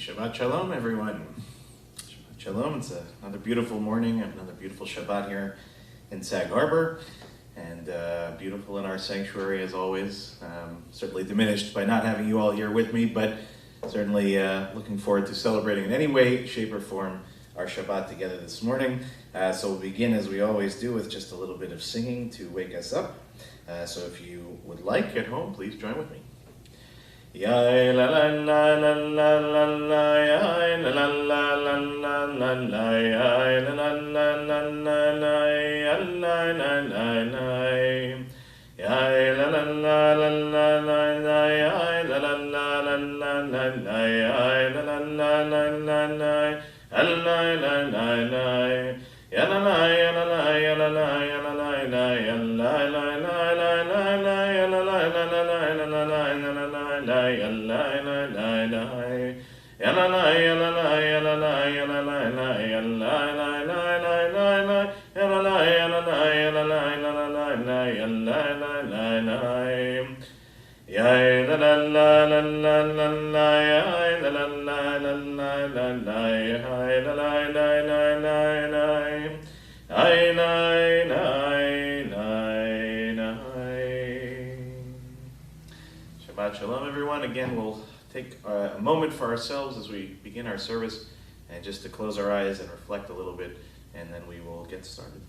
Shabbat Shalom, everyone. Shabbat Shalom. It's another beautiful morning, another beautiful Shabbat here in Sag Harbor, and beautiful in our sanctuary as always. Certainly diminished by not having you all here with me, but certainly looking forward to celebrating in any way, shape, or form our Shabbat together this morning. So we'll begin, as we always do, with just a little bit of singing to wake us up. So if you would like at home, please join with me. Ya la la la la la la la, ya la la la la la la la, ya la la la la la la, ya la la la la, ya la la la la la la, ya la la la la la la, ya la la la la la la, la la la la, ya la la ya la la ya la la ya la la la, ya la la la la la la, ya la la la la la la la, la ya la la la la, ya la la ya la la ya la la ya la la la, ya la la la la la, ya la la ya la la ya la la la la la, ya la la la la, ya la la la la la la la, ya la la la la la la la, ya la la la la la la, ay nay nay nay nay. Shabbat Shalom, everyone. Again, we'll take a moment for ourselves as we begin our service, and just to close our eyes and reflect a little bit, and then we will get started.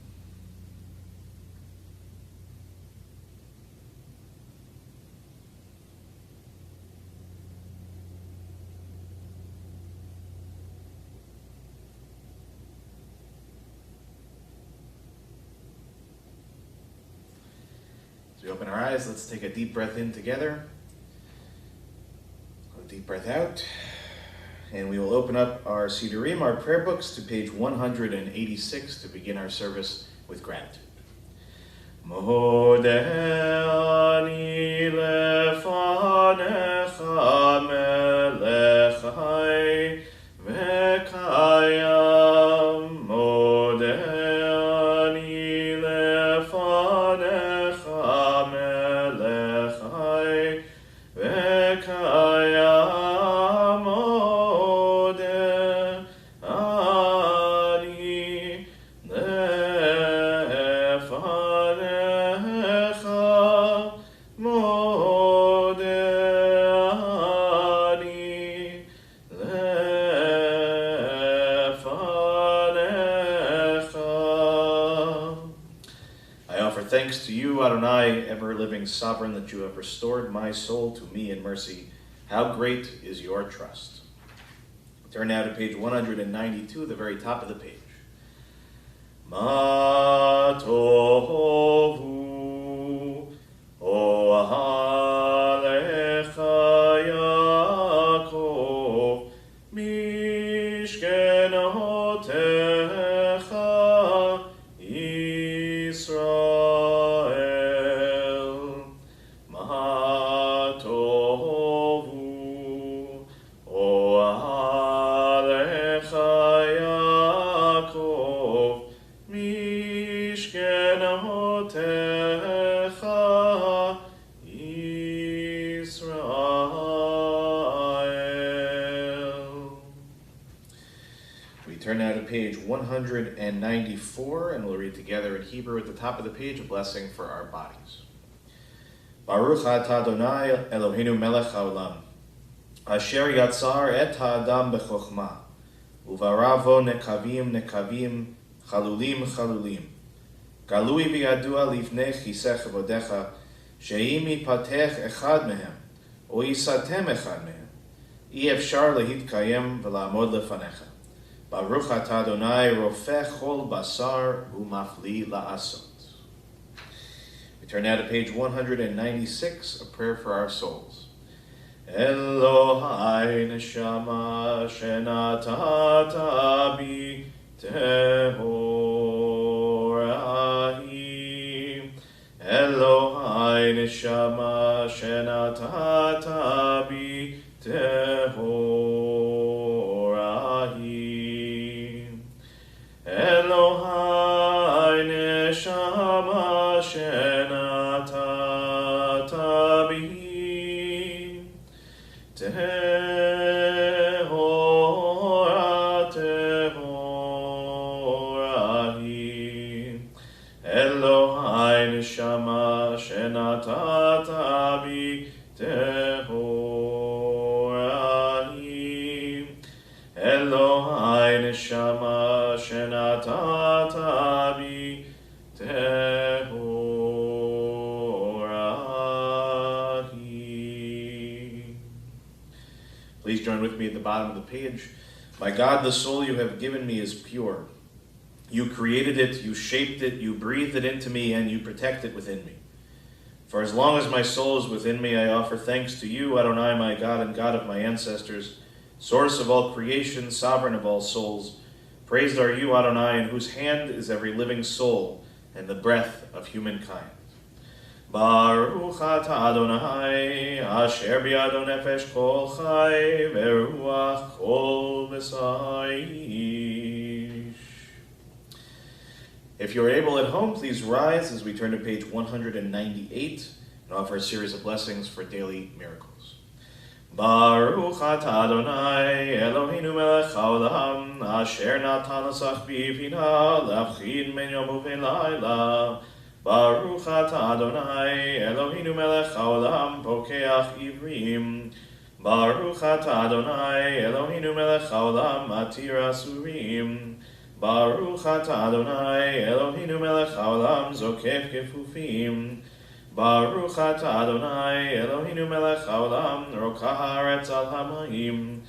As we open our eyes, let's take a deep breath in together. A deep breath out. And we will open up our Sidurim, our prayer books, to page 186 to begin our service with gratitude. Modeh ani lefanecha melech hai v'kayam. Modeh ani lefanecha melech hai v'kayam. Thanks to you, Adonai, ever-living sovereign, that you have restored my soul to me in mercy. How great is your trust. Turn now to page 192, the very top of the page. Ma tohu ohalecha Yaakov mishkenotecha Yisrael. Turn now to page 194, and we'll read together in Hebrew at the top of the page a blessing for our bodies. Baruch atah Adonai Eloheinu melech haolam, asher yatzar et ha'adam b'chokhmah, uvaravo nekavim nekavim, chalulim chalulim. Galui biyadua livnei chisech avodecha, she'im yipatech echad mehem, o yisatem echad mehem, I efshar lehitkayem v'la'amod lefanecha. Baruch atah Adonai rofeh chol basar u'mafli la'asot. We turn now to page 196, a prayer for our souls. Elohai neshama shenatata bi tehor ahi. Elohai neshama shenatata bi tehor ahi. Elohai neshama shenatata bi tehor join with me at the bottom of the page. My God, the soul you have given me is pure. You created it, you shaped it, you breathed it into me, and you protect it within me. For as long as my soul is within me, I offer thanks to you, Adonai, my God and God of my ancestors, source of all creation, sovereign of all souls. Praised are you, Adonai, in whose hand is every living soul and the breath of humankind. Baruch atah Adonai, asher biado nefesh kol chai, veruach kol v'saish. If you're able at home, please rise as we turn to page 198 and offer a series of blessings for daily miracles. Baruch atah Adonai, Eloheinu melech haolam, asher natan asach b'ivina, l'avchin ben yom u'v'layla. Baruch atah Adonai, Eloheinu melech haolam, pokeach ivrim. Baruch atah Adonai, Eloheinu melech haolam, matir asurim. Baruch atah Adonai, Eloheinu melech haolam, zokef kefufim. Baruch atah Adonai, Eloheinu melech haolam, rokah haaretz al hamayim.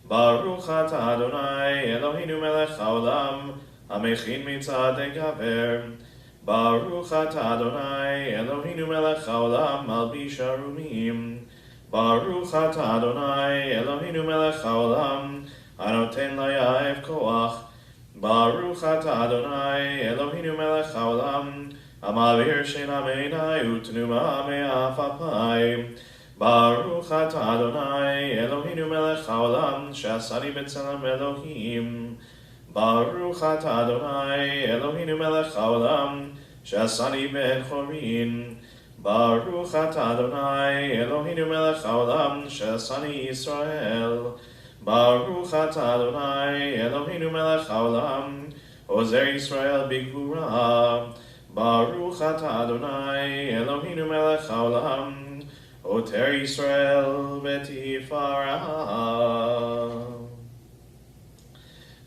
Baruch atah Adonai, Eloheinu melech haolam, hamechin mitzadei gaver. Baruch atah Adonai, Eloheinu melech haolam, malbish arumim. Baruch atah Adonai, Eloheinu melech haolam, anoten layav koach. Baruch atah Adonai, Eloheinu melech haolam, amavir sheina meinai utnuma me'afapai. Baruch atah Adonai, Eloheinu melech haolam, shasani b'tzelem Elohim. Baruch atah Adonai, Eloheinu melech haolam, shasani ben chorin. Baruch atah Adonai, Eloheinu melech haolam, shasani Yisrael. Baruch atah Adonai, Eloheinu melech haolam, ozer Yisrael b'gvura. Baruch atah Adonai, Eloheinu melech haolam, oter Yisrael b'tifara.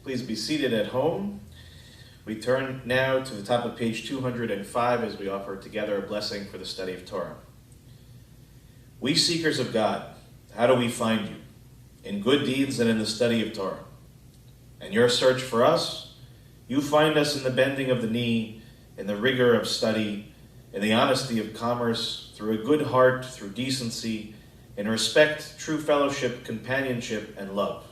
Please be seated at home. We turn now to the top of page 205 as we offer together a blessing for the study of Torah. We seekers of God, how do we find you? In good deeds and in the study of Torah. And your search for us, you find us in the bending of the knee, in the rigor of study, in the honesty of commerce, through a good heart, through decency, in respect, true fellowship, companionship, and love.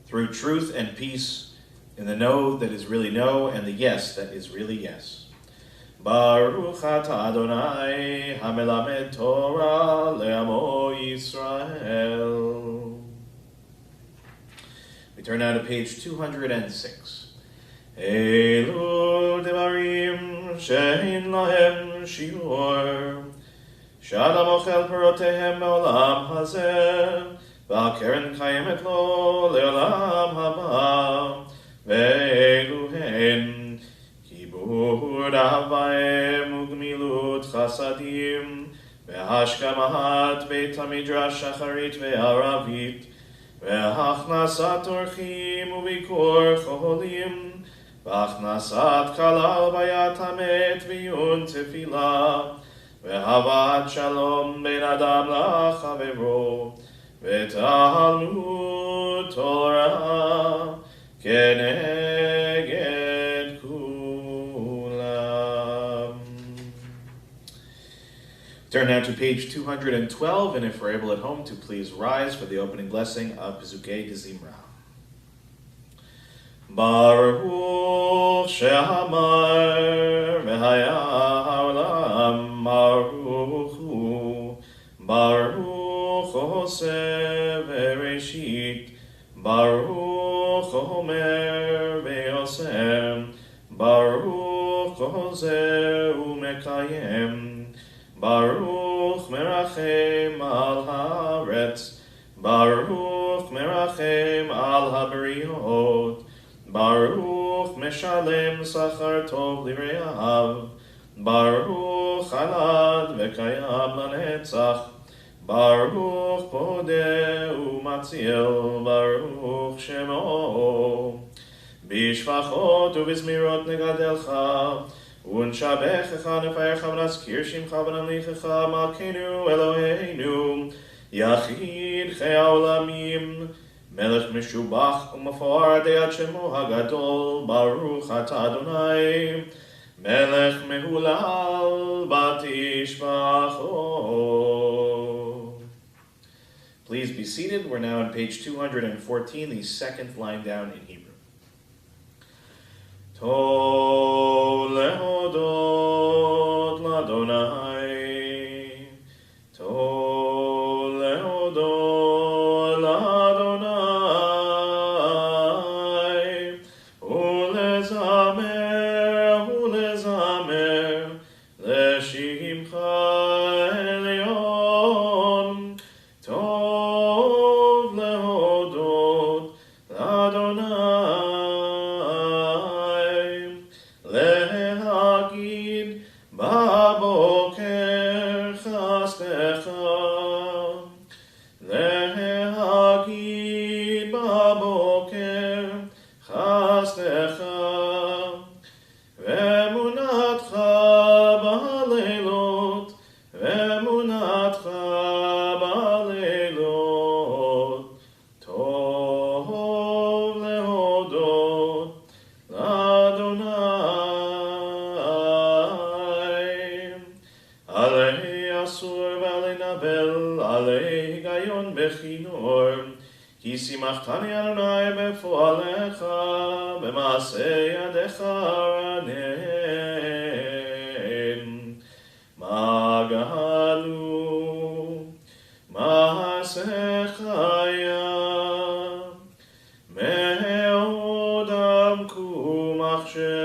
Through truth and peace, in the no that is really no, and the yes that is really yes. Baruch atah Adonai, hamelamed Torah le'amo Yisrael. We turn now to page 206. Elu devarim she'in lahem shiur, she'adam ochel perotehem ba'olam hazeh, והקרן קיימת לו לעולם הבא, ואלו הן כיבוד אהבהם וגמילות חסדים, והשכמת בית המדרש שחרית וערבית, והכנסת אורחים וביקור חולים, והכנסת כלל ביית המת ועיון תפילה, והבאת שלום בין אדם לחברו, ותלמוד תורה כנגד כולם. Turn now to page 212, and if we're able at home to please rise for the opening blessing of Pezukei de Zimra. Baruch she'amar v'haya ha'olam baruch hu, Baruch Oseh Bereshit, Baruch Omer Ve'osem, Baruch Ozeh Umekayem, Baruch Merachem al Haaretz, Baruch Merachem al Habriot, Baruch Meshalem Sachar Tov Lireav, Baruch Alad V'Kayam Lanetzach, Baruch Podeh Umatzil, Baruch Shemo, Bishvachot u'bizmirot negadelcha, u'nshabechecha nefayecha v'nazkir shimcha v'namlichecha, Malkeinu Eloheinu, יחיד חיי העולמים, מלך משובח ומפואר דיעת שמו הגדול, ברוך אתה אדוני, מלך מהולל בתשבחו. Please be seated. We're now on page 214, the second line down in Hebrew. Tov lehodot l'Adonai, Tov lehodot l'Adonai, ulezamer l'shimcha elyon, Tov lehodot l'Adonai, להגיד בבוקר חסדך, להגיד בבוקר חסדך, ואמונתך בלילות, ואמונתך בלילות, טוב להודות לאדוני. עלי אסור ועלי נבל, עלי היגיון בכינור, כי שימחתני אדוני בפועלך, במעשה ידיך רנן. מה גאלו, מעשיך היה, מאוד עמקו מחשבותיך.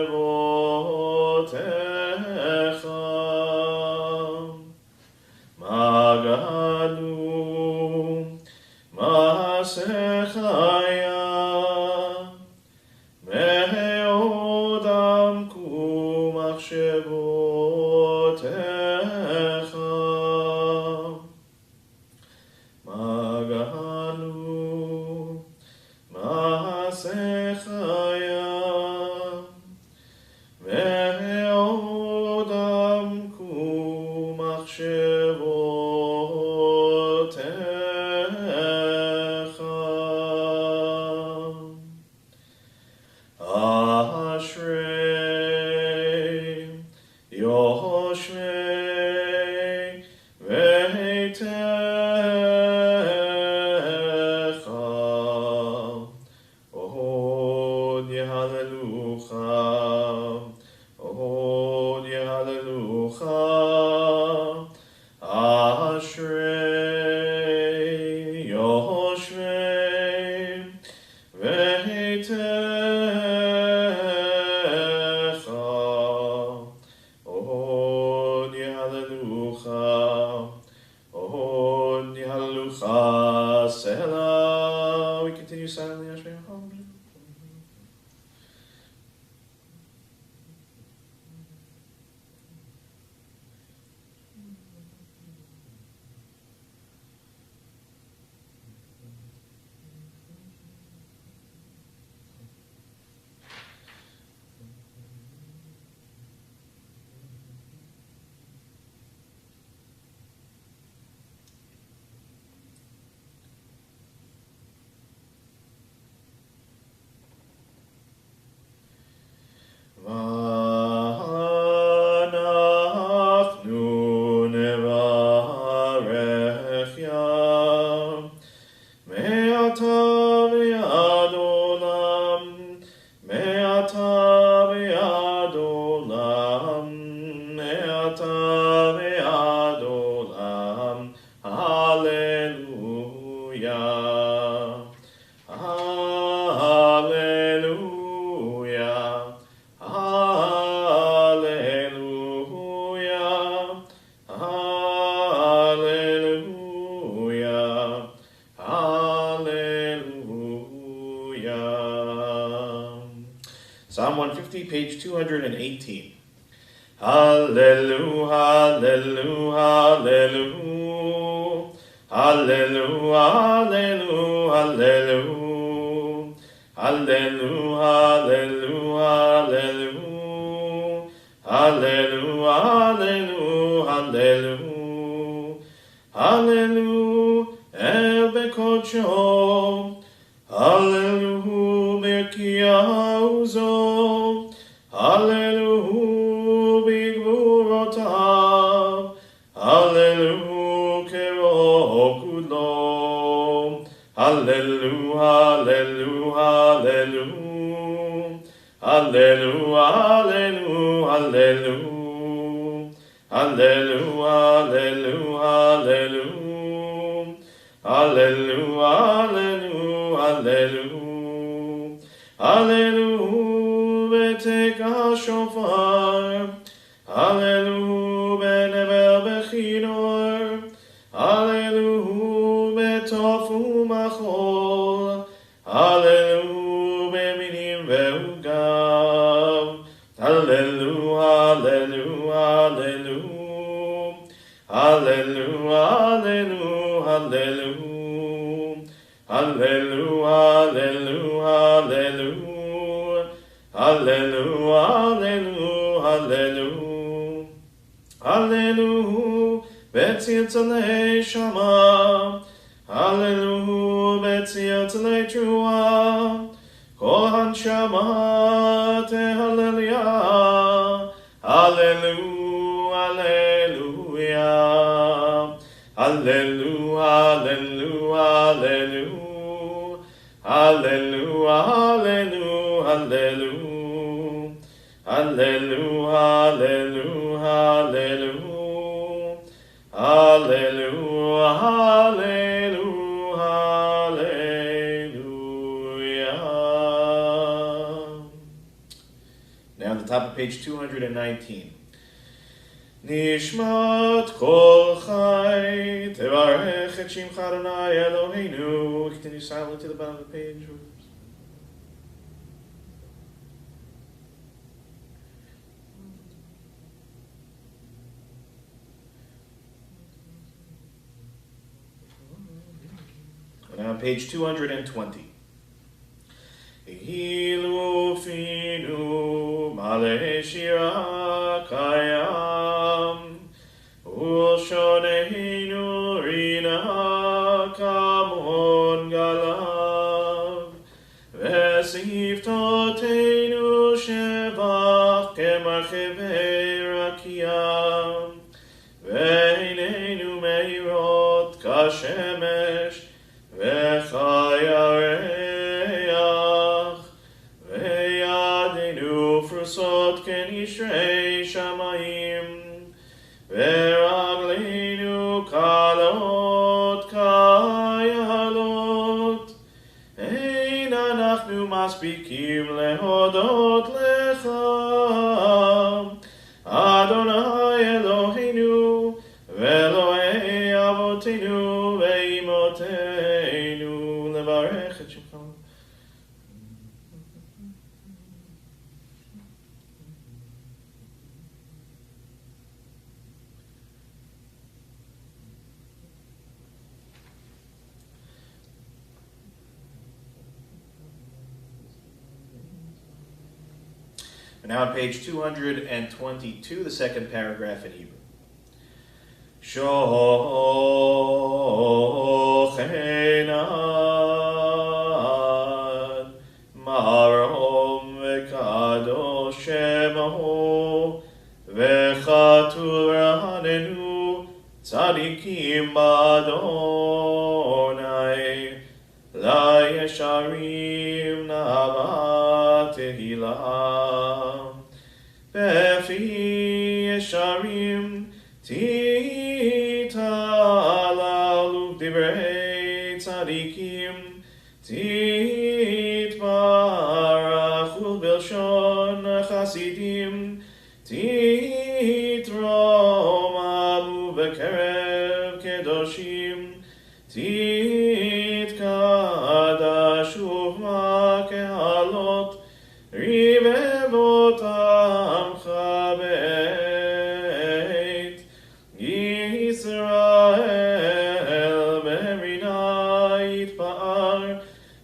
מה גאלו, מעשיך היה, מאוד עמקו מחשבותיך. מה גאלו, מעשיך היה, מאוד עמקו מחשבותיך. אשרי יושבי ביתך, עוד יהללוך, עוד יהללוך. אשרי יושבי ביתך, עוד יהללוך, עוד יהללוך. Selah. We continue silently. Ashray. ואנחנו נברך ים, מעתה ועד עולם, מעתה ועד עולם, מעתה ועד עולם. הללויה, הללויה, hallelujah, hallelujah, hallelujah. Psalm 150, page 218. Hallelujah, hallelujah, hallelujah, hallelujah, hallelujah. Hallelujah, hallelujah, hallelujah, hallelujah, hallelujah, hallelujah, בקודשו, הללוהו ברכיה עוזו, הללוהו בגבורותיו, הללוהו קרוב כולו, הללו, הללו, הללו, הללו, הללו, הללו, הללו, הללו, הללו, הללו, הללו, הללו, בתקע שופר, הללו, בנבל בכינור, הללו, בתוף ומחול, הללו, במינים ועוגב, הללו, הללו, הללו, הללו, הללו, הללו, הללו, הללו, הללו, הללו, הללו, הללו, בצלצלי שמה, הללו, בצלצלי תרועה, כל הנשמה תהלליה, הללו, הללויה, הללו, הללו, הללו, הללו, הללו, הללו, הללו, הללו, הללו, הללו, הללו, hallelujah. Now on the top of page 219. נשמת כל חי, תברך את שמך אדוני אלוהינו. Continue silently to the bottom of the page. Now on page 220. Hilu finu male shira kayam ulshoneinu rina kamon galav vesiftoteinu shevach kemarchevei rakiyam veinenu meirot kashemesh v'chayareach v'yadenu frusot kenishrei shamayim v'raglenu kalot kayalot ein anachnu maspikim lehodot lecha Adonai Eloheinu ve'Elohei avotenu ve'imotenu levarech et shemcha. And now on page 222, the second paragraph in Hebrew. Shochenad marom v'kadosh shemahu v'chatur hanenu tzadikim b'Adonai la yesharim na'ava tehillah Befi yesharim titalalu divrei tzadikim titbarachu bilshon chasidim titromamu bekerev kedoshim titkadashu ma'kehalot rivevotam chabeit Yisrael berinait pa'ar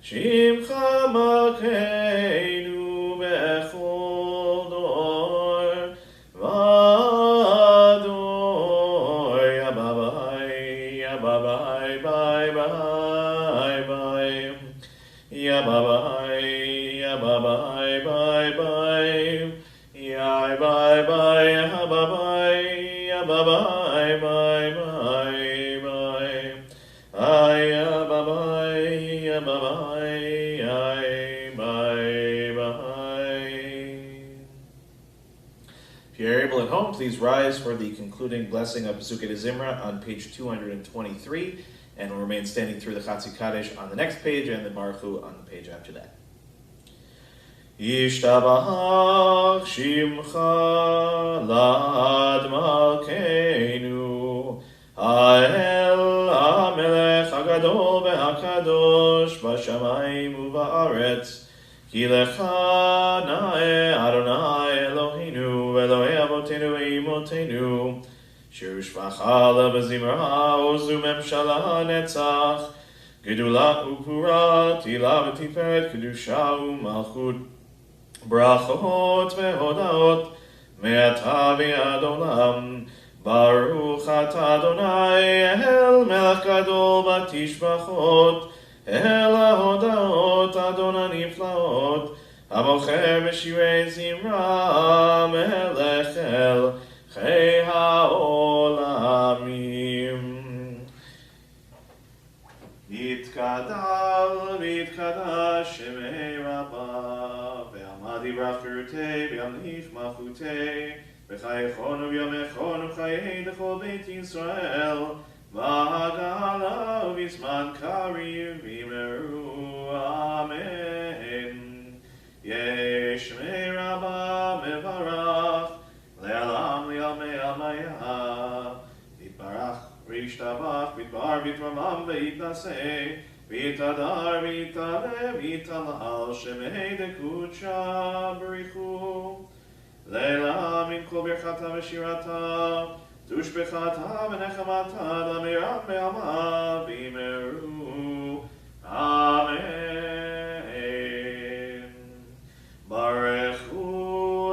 shimcha malkeinu bechol dor vador yababai yababai If you're able at home, please rise for the concluding blessing of Pesukei de Zimra on page 223, and will remain standing through the Chatzi Kaddish on the next page and the Baruch Hu on the page after that. Yishtabach Shimcha Lad Malkeinu Ha'el HaMelech HaGadol VeHaKadosh B'Shamayim uVa'aretz Ki Lecha Na'eh Adonai Eloheinu Elohei Avotenu Ve'imotenu Shir Shvacha B'Zimra Ozu Memshala Netzach Gedula Upura Tila V'Tiferet Kedusha U'Malchut Brachot Ve'Hodaot Me'ata V'Ad Olam Baruch Ata Adonai El Melech Gadol Batishbachot El HaHodaot Adon HaNiflaot Hamocher B'Shirei Zimra Melech El Chei HaOlamim Yitkadal Yitkadash Shemei Rabbah Ve'amad Yivrach Gerutei Ve'amlich Malchutei V'chayechonu v'yamechonu v'chayei d'chol Beit Yisrael V'hagala v'izman kariv v'yimeru Amen Yeshmei Rabbah mevarach Le'alam li'almei almaya Yitbarach v'yishtabach v'yitbar v'yitramam v'yitnaseh v'yitadar v'yitaleh v'yitalal Shemei dekudsha b'richu Leila min kol birchata v'shirata tushbechata v'nechamata d'amiram be'ama v'imeru Amen Barechu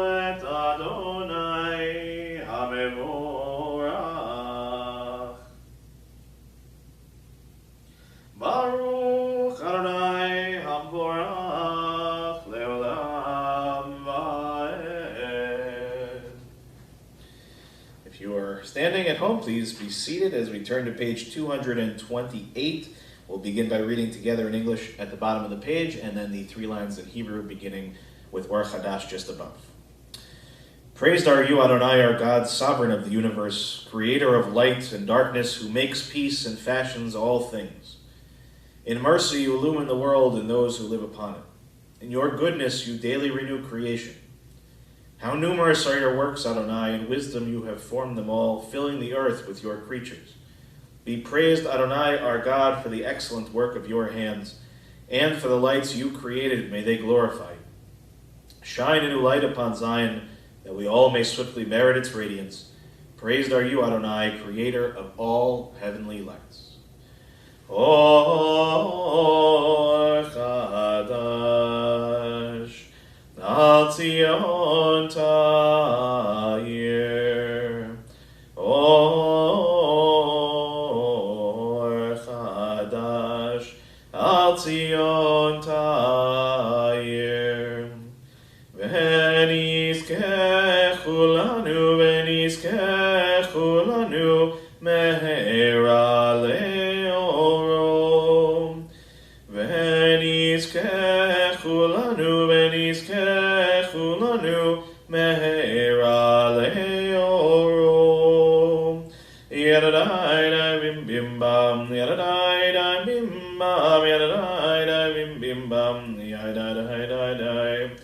et Adonai HaMevorach Baruch Adonai HaMevorach Leolam If you are standing at home, please be seated as we turn to page 228. We'll begin by reading together in English at the bottom of the page, and then the 3 lines in Hebrew beginning with Or Chadash just above. Praised are you, Adonai, our God, sovereign of the universe, creator of light and darkness, who makes peace and fashions all things. In mercy you illumine the world and those who live upon it. In your goodness you daily renew creation. How numerous are your works, Adonai, in wisdom you have formed them all, filling the earth with your creatures. Be praised, Adonai, our God, for the excellent work of your hands, and for the lights you created, may they glorify you. Shine a new light upon Zion, that we all may swiftly merit its radiance. Praised are you, Adonai, creator of all heavenly lights. Or Chadash, Al Zion Ta'ir. Or Chadash, Al Zion Ta'ir. V'nizkechu lanu mehera le'oro. V'nizkechu lanu mehera le'oro. Yadadai bim bim bam, yadadai bim bam, yadadai bim bim bam, yadadai.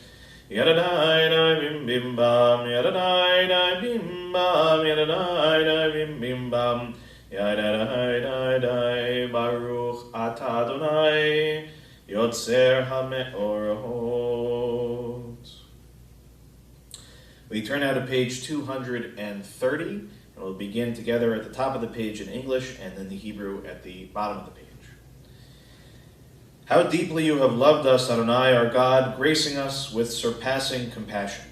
Yadadai bim bim bam, yadadai bim bam, yadadai bim bim bam, yadadai Baruch Ata Adonai Yotzer HaMeorot. We turn now to page 230, and we'll begin together at the top of the page in English and then the Hebrew at the bottom of the page. How deeply you have loved us, Adonai, our God, gracing us with surpassing compassion.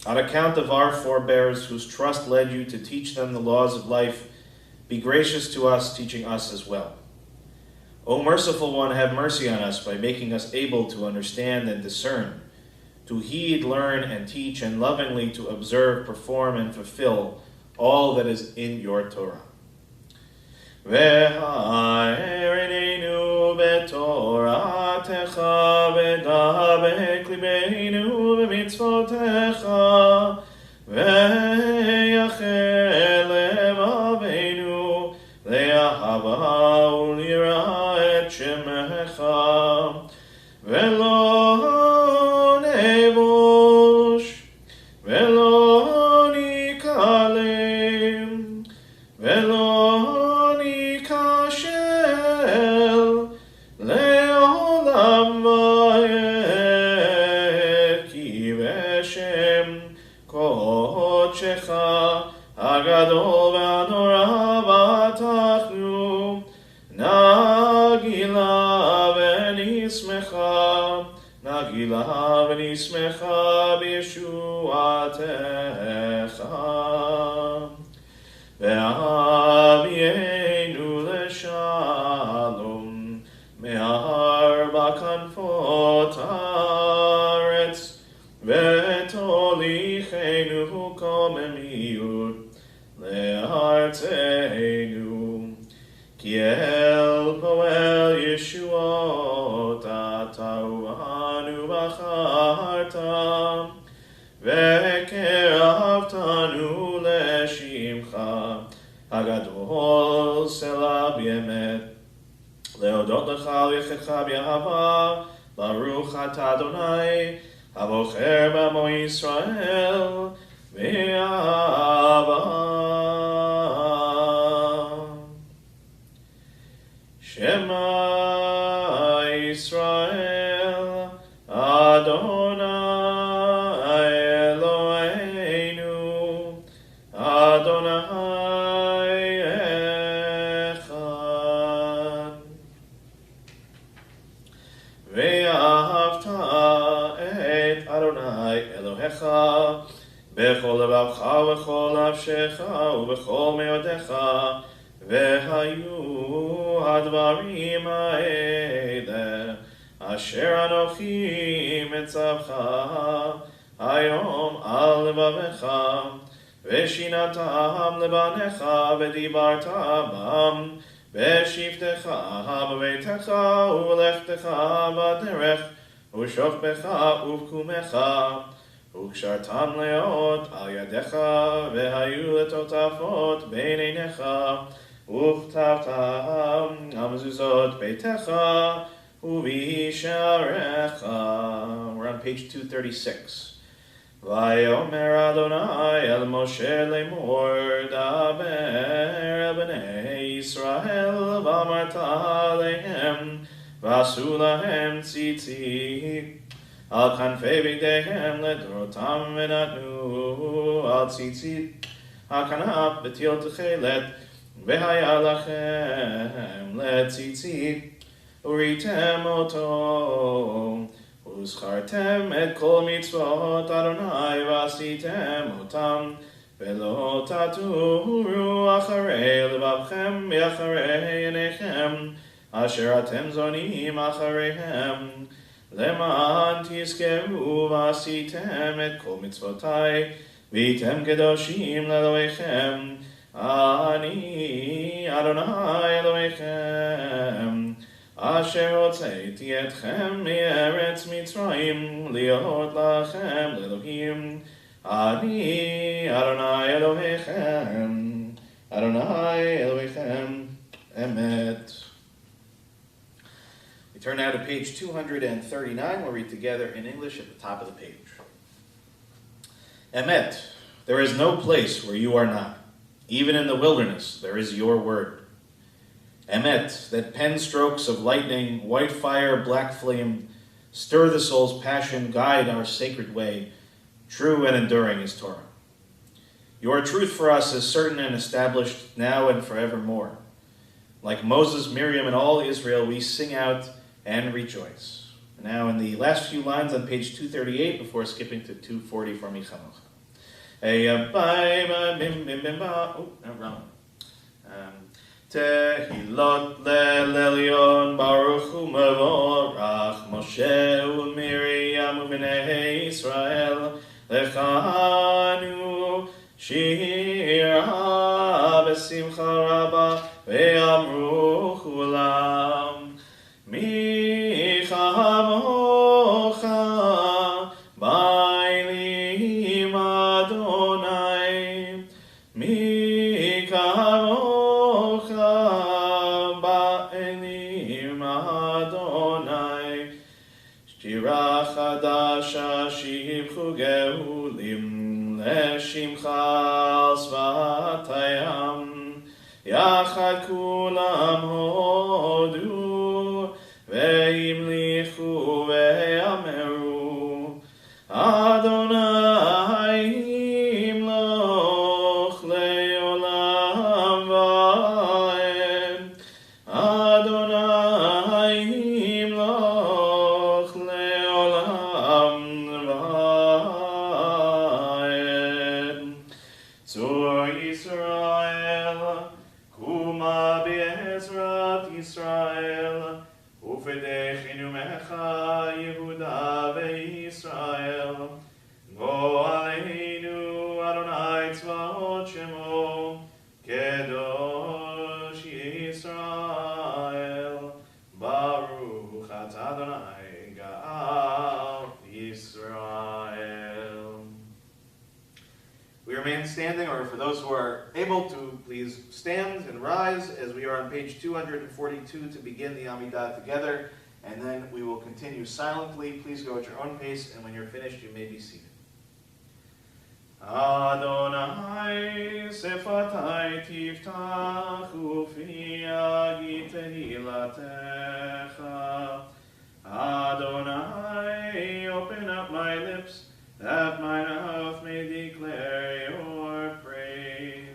On account of our forebears, whose trust led you to teach them the laws of life, be gracious to us, teaching us as well. O merciful one, have mercy on us by making us able to understand and discern, to heed, learn, and teach, and lovingly to observe, perform, and fulfill all that is in your Torah. V'ha'erinenu b'toratecha v'dabek libeinu b'mitzvotecha v'yachel levaveinu le'ahava u'lira et shemecha v'lo nevush v'lo nikalem v'lo Agadol v'anora v'atachnu Nagila v'nismecha b'yeshuatecha Ve'avienu l'shalom me'arba kanfot haaretz Ve'tolichenu komemiyut le'artzeinu Ki el poel Yeshuot atau anu b'charta Ve'keravtanu le'shimcha Hagadol sela b'yemet Leodot lecha v'yechetcha b'yahava Baruch atah Adonai Avocher b'amo Yisrael v'yahava Shema Yisrael Adonai Eloheinu Adonai Echad Ve'ahavta et Adonai Elohecha Bechol levavcha v'chol nafshecha u'bechol meodecha Ve'hayu hadvarim ha'ele Asher anochi metzavcha Hayom al levavecha Ve'shinatam lebanecha Ve'dibarta bam Ve'shivtecha b'beitecha U'lechtecha b'derech U'shofbecha u'vkumecha U'kshartam leot al yadecha Ve'hayu letotafot bein einecha U'chtavtam amzuzot beitecha U'visharecha. We're on page 236. Vayomer Adonai el Moshe lemor daber el bnei Yisrael v'amarta lehem v'asu lahem tzitzit al kanfei bigdehem ledorotam v'natnu al tzitzit hakanaf b'til techelet v'haya lachem letzitzit uritem oto Uschartem et kol mitzvot Adonai v'asitem otam V'lo taturu acharei levavchem v'acharei enechem Asher atem zonim achareihem Leman tizkeru v'asitem et kol mitzvotai V'item kedoshim leloechem Ani Adonai Eloechem Asher hotzeiti etchem me'eretz Mitzrayim liot lachem le'elohim Ani Adonai Elohechem Adonai Elohechem Emet. We turn now to page 239. We'll read together in English at the top of the page. Emet, there is no place where you are not. Even in the wilderness there is your word. Emet, that pen strokes of lightning, white fire, black flame, stir the soul's passion, guide our sacred way. True and enduring is Torah. Your truth for us is certain and established now and forevermore. Like Moses, Miriam, and all Israel, we sing out and rejoice. Now in the last few lines on page 238 before skipping to 240 for Michamocha. Wrong. Tehilot le'elyon baruch hu mevorach Moshe u'Miriam u'bnei Israel lechanu shira b'simcha rabba ve'amru chulam mi chamocha ba'elim Adonai mi kamocha ba'elim Adonai Shira chadasha shibchu geulim leshimcha svatayam yachad kulam hodu ve'imlichu ve'ameru Adonai imloch le'olam va'ed Adonai imloch le'olam va'ed Tzur Yisrael kuma be'ezrat Yisrael ufedechinu mecha Yehuda ve'Yisrael Go aleinu Adonai tzvaot shemo Kedosh Yisrael Baruch atah Adonai Ga'al Yisrael. We remain standing, or for those who are able to, please stand and rise as we are on page 242 to begin the Amidah together, and then we will continue silently. Please go at your own pace, and when you're finished, you may be seated. Adonai sefatai tiftach ufi agi tehilatecha Adonai, open up my lips, that my mouth may declare your praise.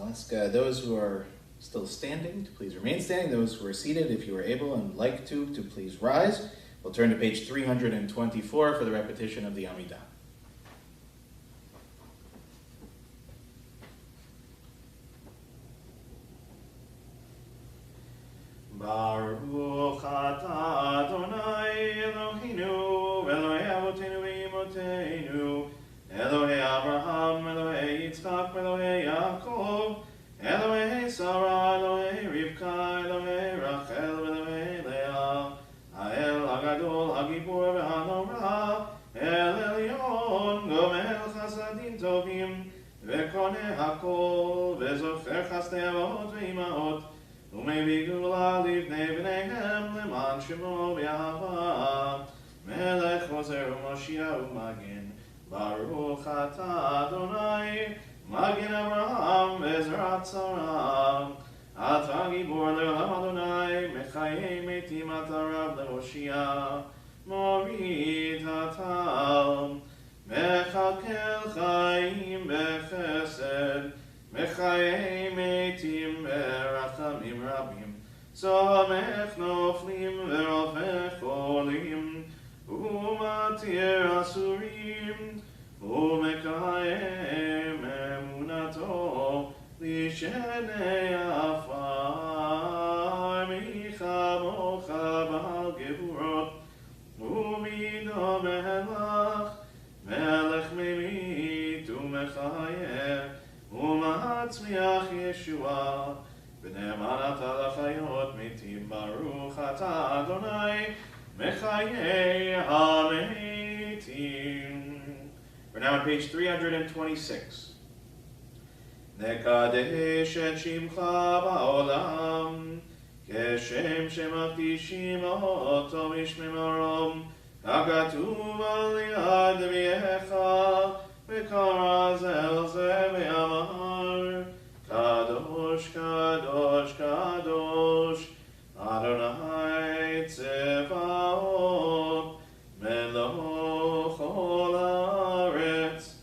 I'll ask those who are still standing to please remain standing. Those who are seated, if you are able and like to please rise. We'll turn to page 324 for the repetition of the Amidah. Baruch atah Adonai Eloheinu, Elohei Avotenu v'Imotenu, Elohei Abraham, Elohei Yitzchak, Elohei Yaakov, Elohei Sarah, Elohei Rivka, Elohei Rachel, Elohei Leah, Ha'el Hagadol, Hagibor v'Hanora, El Elyon, Gomel Chasadim Tovim, V'koneh Hakol, V'zocher Chasdei Avot v'Imaot, ומי בגאולה לפני בניהם למען שמו באהבה. מלך עוזר ומושיע ומגן, ברוך אתה אדוני, מגן אברהם בעזרת שרה. אתה גיבור לעולם אדוני, מחיי מתים אתה רב להושיע, מוריד הטל, מחכל חיים בחסד, מחיי מתים ברחמים רבים, סומך נופלים ורופא חולים, ומתיר אסורים, ומקיים אמונתו לשני עפר. מי כמוך בעל גבורות, ומינו מלך, מלך ממית ומחיה, ומצמיח ישועה. בנאמן אתה לחיות מתים, ברוך אתה אדוני, מחיי המתים. We're now on page 326. נקדש את שמך בעולם, כשם שמקדישים אותו בשמי מרום, ככתוב על יד אביך, וכרז אל זה ואמר, קדוש קדוש קדוש אדוני צבאות, מלוך כל הארץ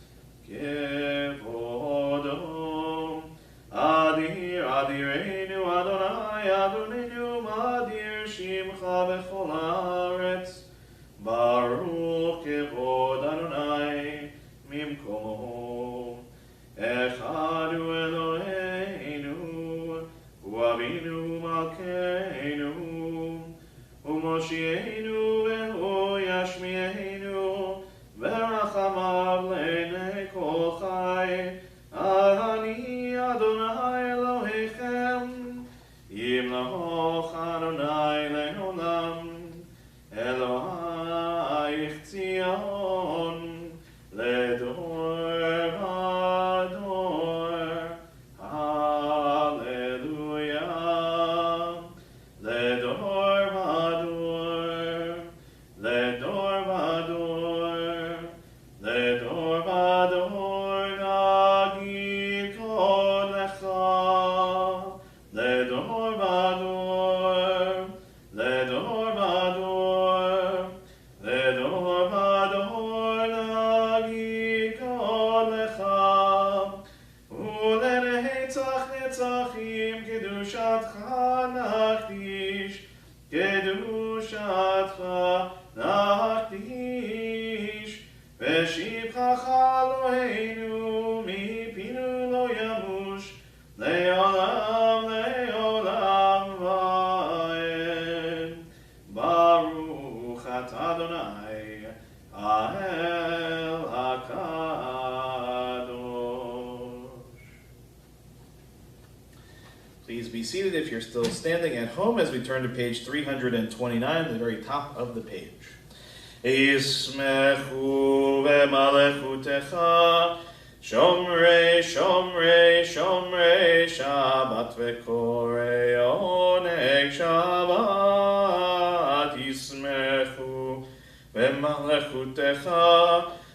כבודו. אדיר אדירנו אדוני אדוננו, מאדיר שמך בכל הארץ, ברוך כבוד אדוני ממקומו. אחד הוא אלוהינו, הוא אבינו מלכנו, הוא מושיענו והוא ישמיענו, ורחמיו לעיני כל חי. אני אדוני אלוהיכם, ימלוך אדוני לעולם, אלוהיך ציון לדור ודור. הללויה. לדור ודור, לדור ודור, לדור ודור נגיד קודשך. לדור ודור, לדור ודור, לדור ודור נגיד קודשך. ולנצח נצחים קדושתך נקדיש, קדושתך נקדיש. ושבחך אלוהינו מפינו לא ימוש, לעולם לעולם ועד. ברוך אתה אדוני האל הקדוש. Please be seated if you're still standing at home as we turn to page 329, the very top of the page. ישמחו במלכותך שומרי שומרי שומרי שבת וקוראי עונג שבת. ישמחו במלכותך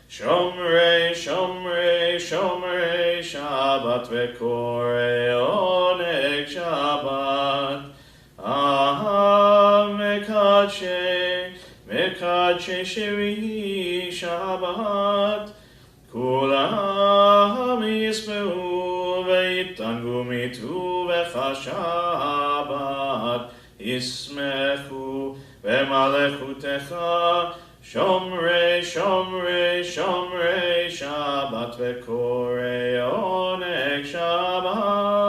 שומרי שומרי שומרי שבת וקוראי עונג שבת. מקדשי שירי שבת, כולם ישמעו ויתענגו מטובך שבת. ישמחו במלכותך שומרי שומרי שומרי שבת וקוראי עונג שבת.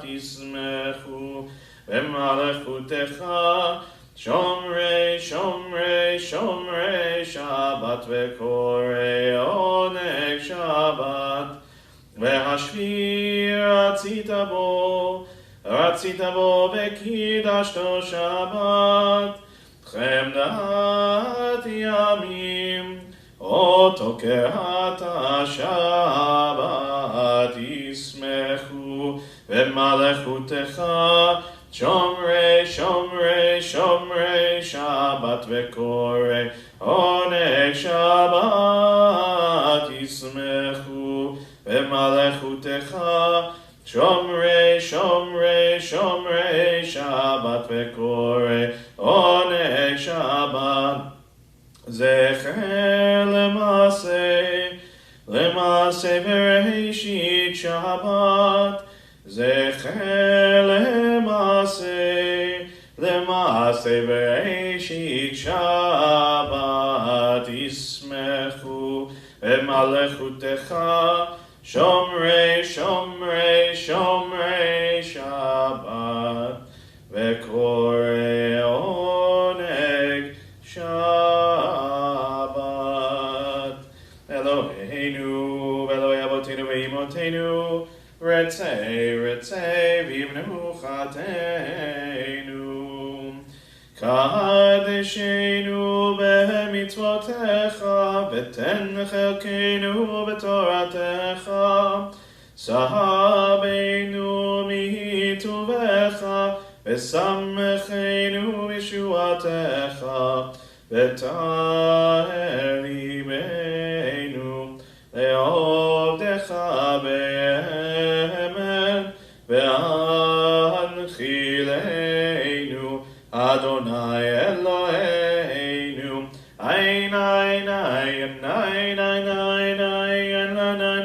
ישמחו במלכותך שומרי שומרי שומרי שבת וקוראי עונג שבת. והשביעי רצית בו וקידשתו שבת. חמדת ימים אותו קהת השבת ישמחו במלכותך שומרי שומרי שומרי שבת וקורא עונג שבת ישמחו במלכותך שומרי שומרי שומרי שבת וקורא עונג שבת זכר למעשה בראשית שבת זכר למעשה בראשית שבת ישמחו במלכותך שומרי שומרי שומרי שבת וקורא עונג שבת אלוהינו ואלוהי אבותינו ואמותינו רצה רצה במנוחתנו קדשנו במצוותיך ותן חלקנו בתורתך סהבנו מטובך ושמחנו בישועתך וטהר ליבנו לעובדך באמת והנחילנו אדוני אלוהינו עין עין עין עין עין עין עין עין עין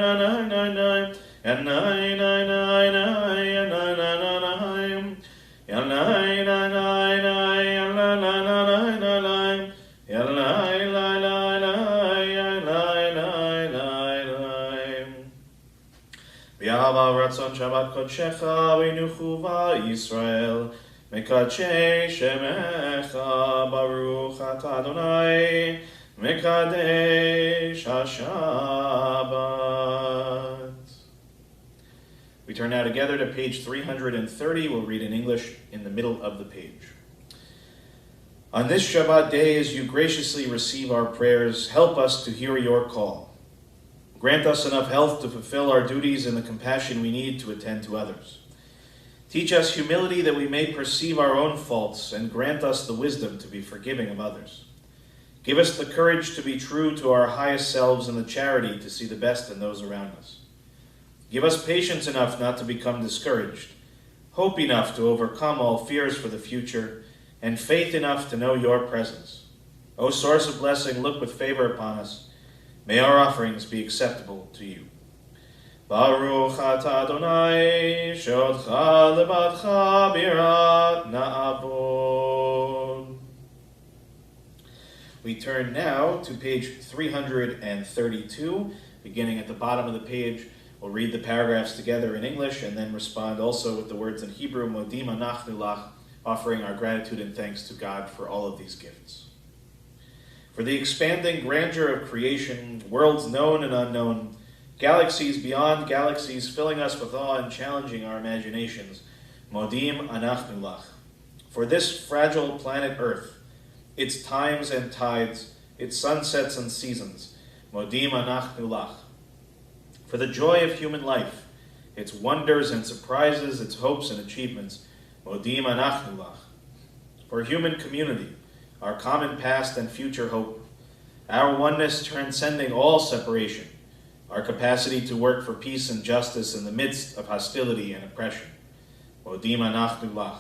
באהבה ורצון שבת קודשך וינוחו ישראל מקדשי שמך ברוך אתה אדוני מקדש השבת. We turn now together to page 330. We'll read in English in the middle of the page. On this Shabbat day, as you graciously receive our prayers, help us to hear your call. Grant us enough health to fulfill our duties and the compassion we need to attend to others. Teach us humility that we may perceive our own faults and grant us the wisdom to be forgiving of others. Give us the courage to be true to our highest selves and the charity to see the best in those around us. Give us patience enough not to become discouraged, hope enough to overcome all fears for the future, and faith enough to know your presence. O source of blessing, look with favor upon us. May our offerings be acceptable to you. Baruch atah Adonai, she'odcha levadcha birat na'avod. We turn now to page 332, beginning at the bottom of the page. We'll read the paragraphs together in English and then respond also with the words in Hebrew, Modim anachnu lach, offering our gratitude and thanks to God for all of these gifts. For the expanding grandeur of creation, worlds known and unknown, galaxies beyond galaxies filling us with awe and challenging our imaginations, Modim anachnu lach. For this fragile planet Earth, its times and tides, its sunsets and seasons, Modim anachnu lach. For the joy of human life, its wonders and surprises, its hopes and achievements, Modim anachnu lach. For human community, our common past and future hope, our oneness transcending all separation, our capacity to work for peace and justice in the midst of hostility and oppression, Modim anachnu lach.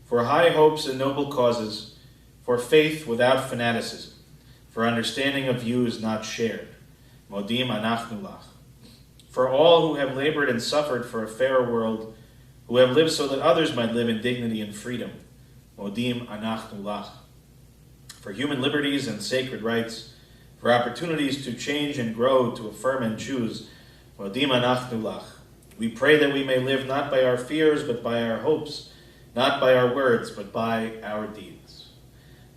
For high hopes and noble causes, for faith without fanaticism, for understanding of views not shared, Modim anachnu lach. For all who have labored and suffered for a fairer world, who have lived so that others might live in dignity and freedom, Modim anachnu lach. For human liberties and sacred rights, for opportunities to change and grow, to affirm and choose, Modim anachnu lach. We pray that we may live not by our fears, but by our hopes, not by our words, but by our deeds.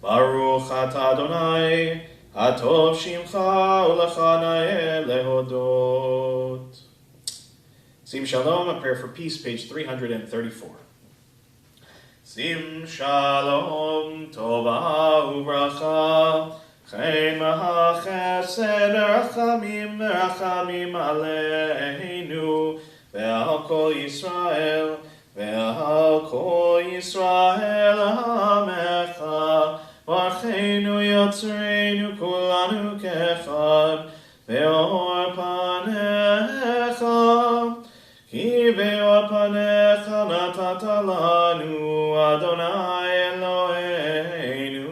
Baruch atah Adonai, Atov shimcha ulecha na'eh lehodot. Sim Shalom, a prayer for peace, page 334. Sim Shalom, Tova ubracha, Chen mahachesed rachamim aleinu ve'al kol Yisrael ve'al kol Yisrael hamecha varcheinu yotzreinu kulanu kechad ve'or panecha ki ve'or panecha natata lanu Adonai Eloheinu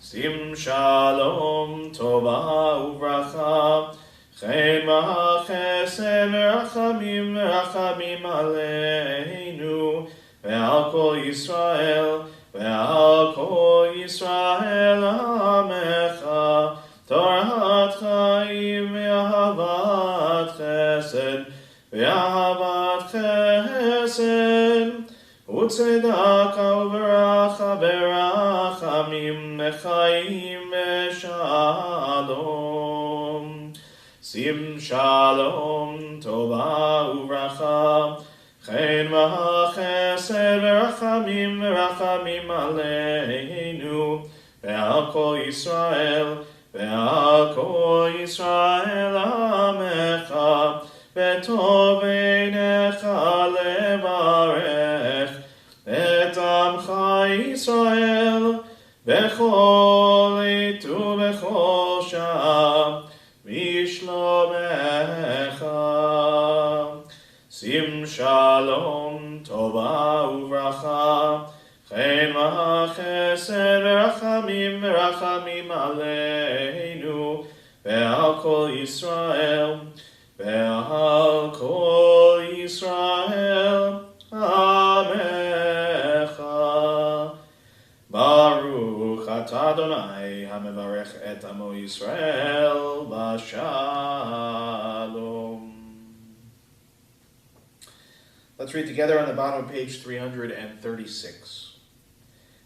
Sim shalom tova uvracha chen ma'achesed rachamim aleinu ve'al kol Yisrael hamecha Torat chaim ve'ahavat chesed Utzedaka uveracha berachamim mechayim shalom Sim shalom tova uvracha chen v'chesed berachamim aleinu ve'al kol Yisrael hamecha v'tov einecha levarech et amcha Yisrael bechol עת ובכל שעה בשלומך. שים שלום טובה וברכה חן וחסד ורחמים עלינו ועל כל ישראל עמך. ברוך אתה אדוני המברך את עמו ישראל בשלום. Let's read together on the bottom of page 336.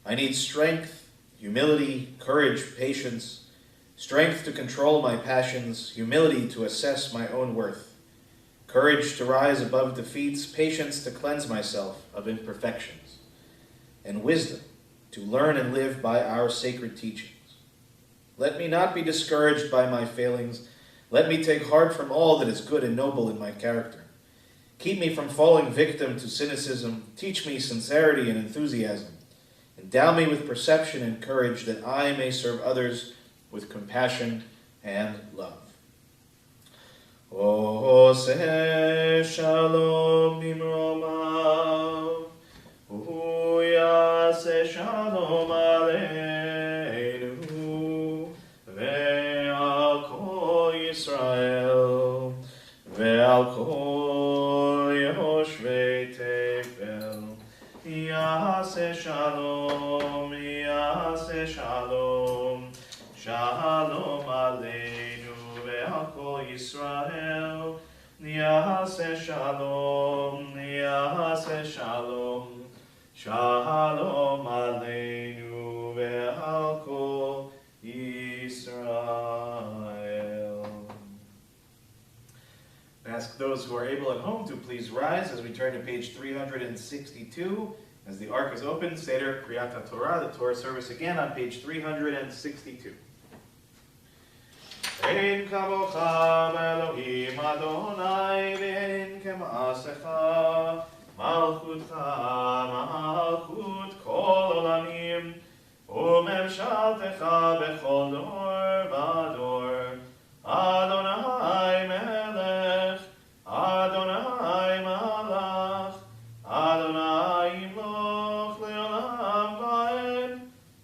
I need strength, humility, courage, patience, strength to control my passions, humility to assess my own worth, courage to rise above defeats, patience to cleanse myself of imperfections, and wisdom to learn and live by our sacred teachings. Let me not be discouraged by my failings. Let me take heart from all that is good and noble in my character. Keep me from falling victim to cynicism. Teach me sincerity and enthusiasm. Endow me with perception and courage that I may serve others with compassion and love. Oseh shalom bimromav, uyaseh shalom aleinu, ve'al kol Yisrael, ve'al kol Yoshvei Tevel, yaseh shalom, shalom aleinu ve'al kol Yisrael, yaseh shalom, shalom aleinu ve'al kol Yisrael. I ask those who are able at home to please rise as we turn to page 362. As the ark is open, Seder Kriyat Torah, the Torah service again on page 362. Ein kamocha Elohim Adonai ve'ein kema'asecha malchutcha malchut kol olamim u'memshaltecha bechol dor v'dor Adonai melech Adonai malach Adonai imloch le'olam va'ed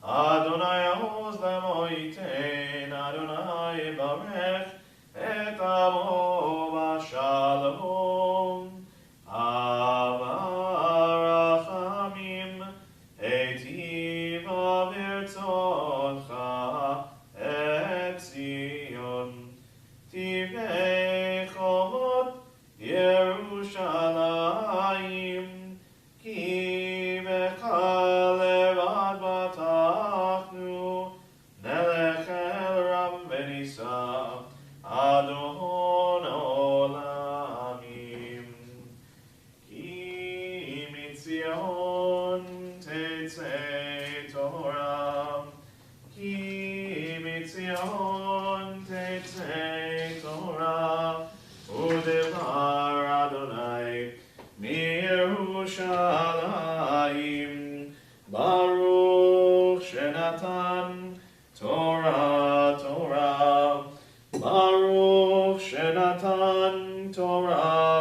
Adonai yahuz lemo yitein Adonai barech et amo b'shalom Ava rachamim eitiva v'rtzotcha et Zion tivnei chomot Yerushalayim ki beka levad batachnu nelech el ram v'nisa Adon olamim ki mitzion tetzei Torah ki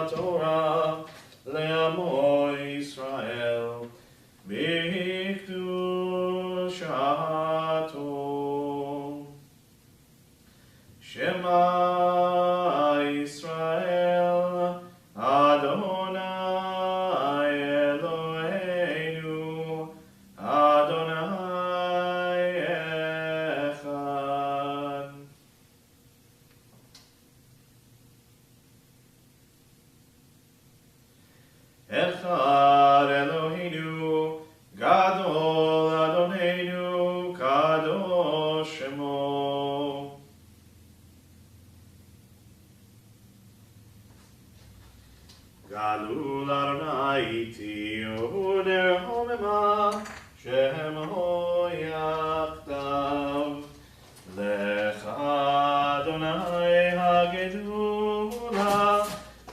Torah le'amo Israel b'kedushato. Shema Israel Adonai Eloheinu Adonai Echad. Echad Eloheinu Gadol Adonenu Kadosh Shemo. Gadol Adonai Tiyu Nerhomema Shem Hoyachtav Lecha Adonai Hagedula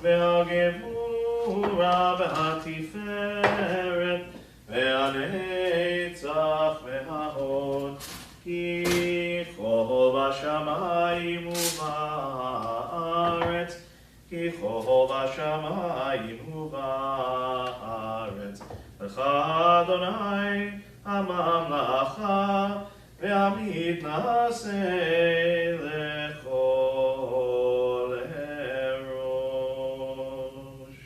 Ve'Hagevura Ve'Hatiferet Ve'Hanetzach Ve'Hahod Ki Chol V'Shamayim U'Ba'aretz Ki Chol V'Shamayim U'Ba'aretz Lecha Adonai Hamamlacha Ve'Hamid Naseh Lechol Erosh.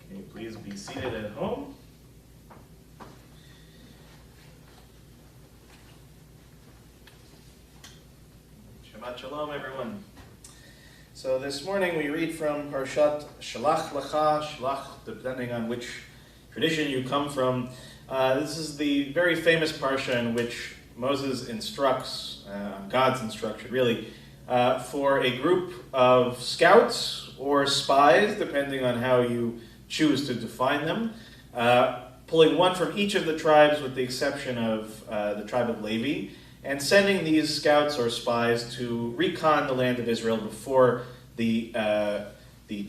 Can you please be seated at home? Shabbat Shalom, everyone. So this morning we read from Parshat Shalach Lecha, Shalach, depending on which tradition you come from. This is the very famous parsha in which Moses instructs, God's instruction really, for a group of scouts or spies, depending on how you choose to define them, pulling one from each of the tribes with the exception of the tribe of Levi, and sending these scouts or spies to recon the land of Israel before the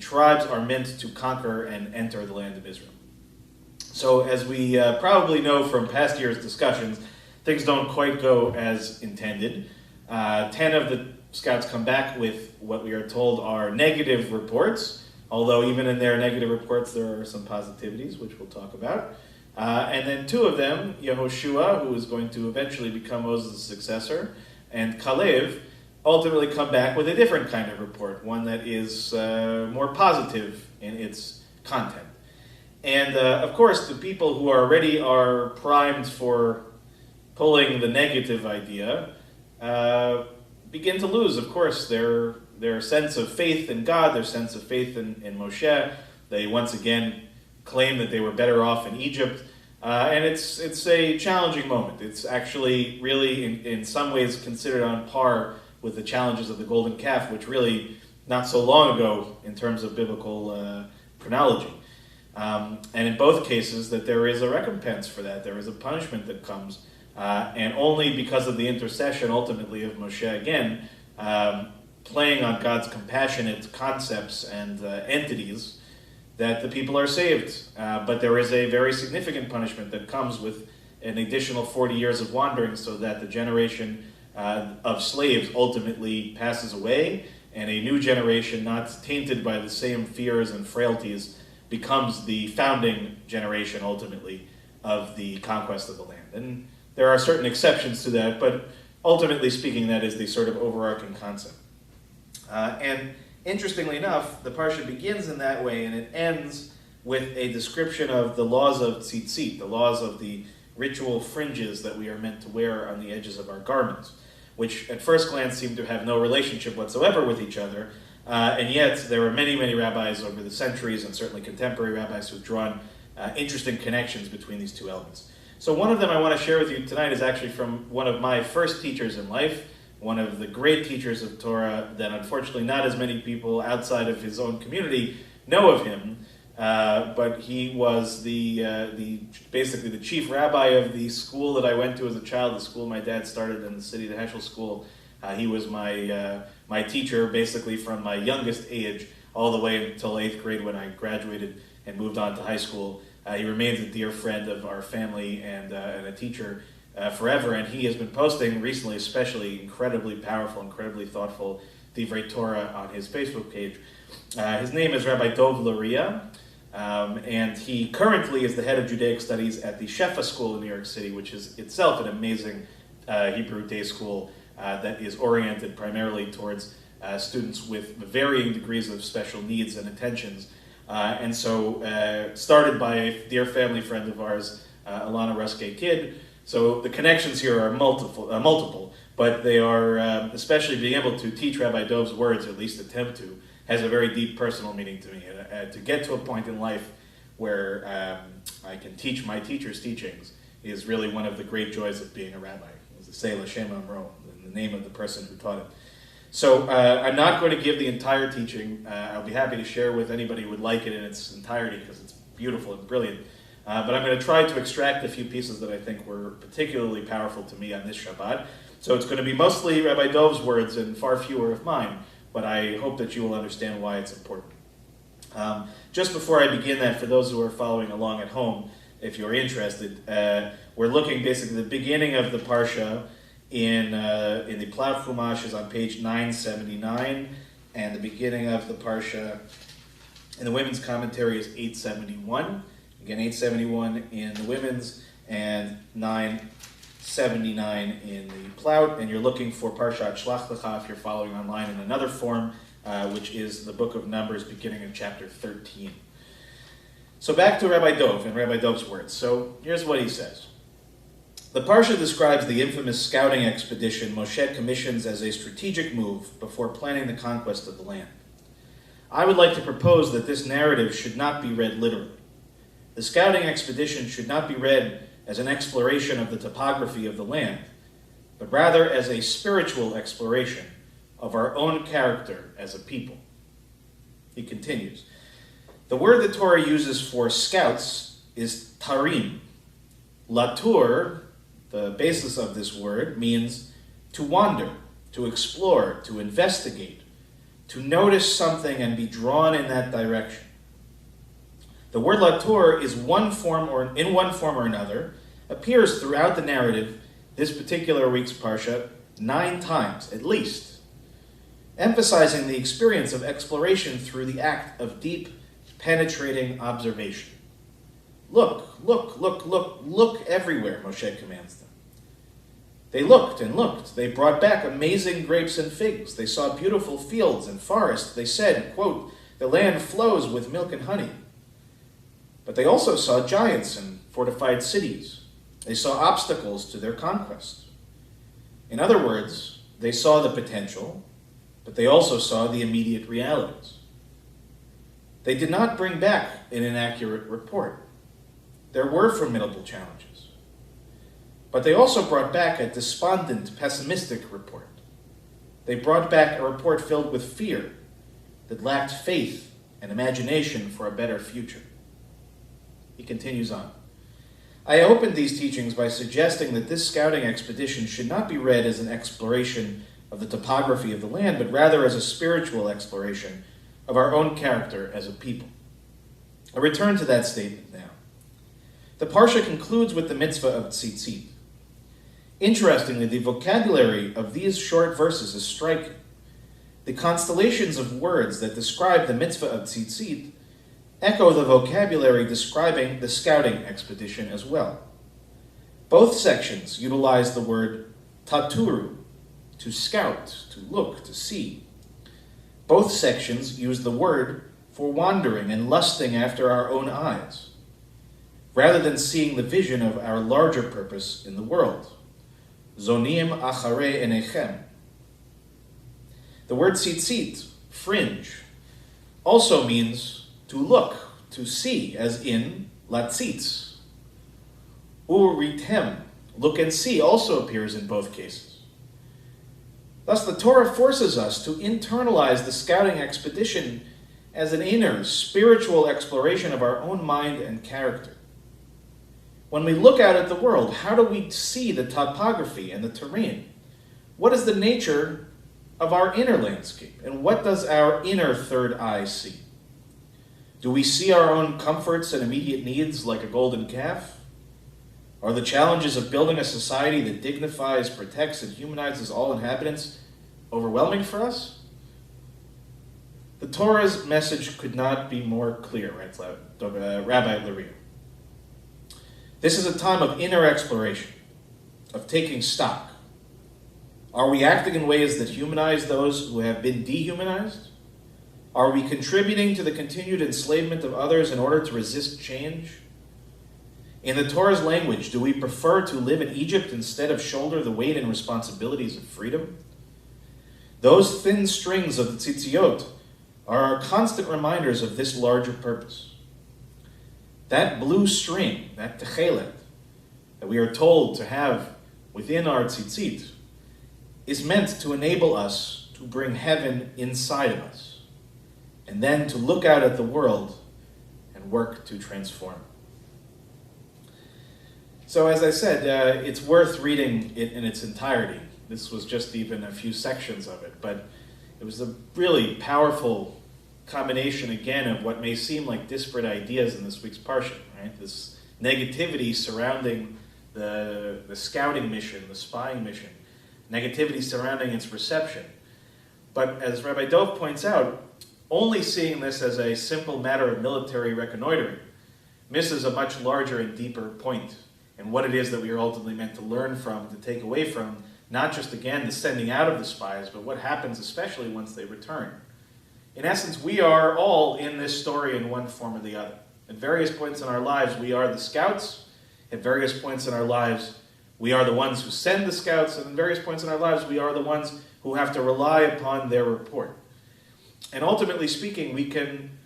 tribes are meant to conquer and enter the land of Israel. So as we probably know from past years' discussions, things don't quite go as intended. 10 of the scouts come back with what we are told are negative reports, although even in their negative reports there are some positivities, which we'll talk about. And then 2 of them, Yehoshua, who is going to eventually become Moses' successor, and Kalev, ultimately come back with a different kind of report, one that is more positive in its content. And of course, the people who already are primed for pulling the negative idea begin to lose, of course, their sense of faith in God, their sense of faith in Moshe. They once again claim that they were better off in Egypt. And it's a challenging moment. It's actually really, in some ways, considered on par with the challenges of the golden calf, which really, not so long ago, in terms of biblical chronology. And in both cases, that there is a recompense for that. There is a punishment that comes. And only because of the intercession, ultimately, of Moshe again, playing on God's compassionate concepts and entities, that the people are saved. But there is a very significant punishment that comes with an additional 40 years of wandering, so that the generation of slaves ultimately passes away, and a new generation, not tainted by the same fears and frailties, becomes the founding generation, ultimately, of the conquest of the land. And there are certain exceptions to that, but ultimately speaking, that is the sort of overarching concept. And interestingly enough, the parsha begins in that way, and it ends with a description of the laws of tzitzit, the laws of the ritual fringes that we are meant to wear on the edges of our garments, which at first glance seem to have no relationship whatsoever with each other, and yet there are many, many rabbis over the centuries, and certainly contemporary rabbis, who've drawn interesting connections between these two elements. So one of them I want to share with you tonight is actually from one of my first teachers in life, one of the great teachers of Torah that unfortunately not as many people outside of his own community know of him, but he was basically the chief rabbi of the school that I went to as a child, the school my dad started in the city, the Heschel School. He was my teacher basically from my youngest age all the way until 8th grade when I graduated and moved on to high school. He remains a dear friend of our family and a teacher forever, and he has been posting recently especially incredibly powerful, incredibly thoughtful Divrei Torah on his Facebook page. His name is Rabbi Dov Luria, and he currently is the head of Judaic Studies at the Shefa School in New York City, which is itself an amazing Hebrew day school that is oriented primarily towards students with varying degrees of special needs and attentions. And so started by a dear family friend of ours, Alana Ruske Kidd. So the connections here are multiple, but they are, especially being able to teach Rabbi Dov's words, or at least attempt to, has a very deep personal meaning to me. To get to a point in life where I can teach my teacher's teachings is really one of the great joys of being a rabbi. As I say, L'Shem Amro, the name of the person who taught it. So I'm not going to give the entire teaching. I'll be happy to share with anybody who would like it in its entirety because it's beautiful and brilliant. But I'm going to try to extract a few pieces that I think were particularly powerful to me on this Shabbat. So it's going to be mostly Rabbi Dov's words and far fewer of mine, but I hope that you will understand why it's important. Just before I begin that, for those who are following along at home, if you're interested, we're looking basically at the beginning of the Parsha in the Plav Chumash is on page 979, and the beginning of the Parsha in the women's commentary is 871. Again, 871 in the women's and 979 in the Plaut. And you're looking for Parshat Shlach Lecha if you're following online in another form, which is the book of Numbers beginning in chapter 13. So back to Rabbi Dov and Rabbi Dov's words. So here's what he says. The Parsha describes the infamous scouting expedition Moshe commissions as a strategic move before planning the conquest of the land. I would like to propose that this narrative should not be read literally. The scouting expedition should not be read as an exploration of the topography of the land, but rather as a spiritual exploration of our own character as a people. He continues. The word the Torah uses for scouts is tarim. Latur, the basis of this word, means to wander, to explore, to investigate, to notice something and be drawn in that direction. The word latur is in one form or another, appears throughout the narrative, this particular week's Parsha, 9 times at least, emphasizing the experience of exploration through the act of deep, penetrating observation. Look, look, look, look, look everywhere, Moshe commands them. They looked and looked. They brought back amazing grapes and figs. They saw beautiful fields and forests. They said, quote, the land flows with milk and honey. But they also saw giants and fortified cities. They saw obstacles to their conquest. In other words, they saw the potential, but they also saw the immediate realities. They did not bring back an inaccurate report. There were formidable challenges. But they also brought back a despondent, pessimistic report. They brought back a report filled with fear that lacked faith and imagination for a better future. He continues on. I opened these teachings by suggesting that this scouting expedition should not be read as an exploration of the topography of the land, but rather as a spiritual exploration of our own character as a people. I return to that statement now. The Parsha concludes with the mitzvah of tzitzit. Interestingly, the vocabulary of these short verses is striking. The constellations of words that describe the mitzvah of tzitzit echo the vocabulary describing the scouting expedition as well. Both sections utilize the word taturu, to scout, to look, to see. Both sections use the word for wandering and lusting after our own eyes, rather than seeing the vision of our larger purpose in the world. Zonim acharei enechem. The word tzitzit, fringe, also means to look, to see, as in latzitz. Uritem, look and see, also appears in both cases. Thus, the Torah forces us to internalize the scouting expedition as an inner, spiritual exploration of our own mind and character. When we look out at the world, how do we see the topography and the terrain? What is the nature of our inner landscape? And what does our inner third eye see? Do we see our own comforts and immediate needs like a golden calf? Are the challenges of building a society that dignifies, protects, and humanizes all inhabitants overwhelming for us? The Torah's message could not be more clear, writes Rabbi Leria. This is a time of inner exploration, of taking stock. Are we acting in ways that humanize those who have been dehumanized? Are we contributing to the continued enslavement of others in order to resist change? In the Torah's language, do we prefer to live in Egypt instead of shoulder the weight and responsibilities of freedom? Those thin strings of the tzitziot are our constant reminders of this larger purpose. That blue string, that techelet, that we are told to have within our tzitzit, is meant to enable us to bring heaven inside of us, and then to look out at the world and work to transform. So as I said, it's worth reading it in its entirety. This was just even a few sections of it, but it was a really powerful combination, again, of what may seem like disparate ideas in this week's parsha, right? This negativity surrounding the scouting mission, the spying mission, negativity surrounding its reception. But as Rabbi Dov points out, only seeing this as a simple matter of military reconnoitering misses a much larger and deeper point, and what it is that we are ultimately meant to learn from, to take away from, not just, again, the sending out of the spies, but what happens especially once they return. In essence, we are all in this story in one form or the other. At various points in our lives, we are the scouts. At various points in our lives, we are the ones who send the scouts. And at various points in our lives, we are the ones who have to rely upon their report. And ultimately speaking, we can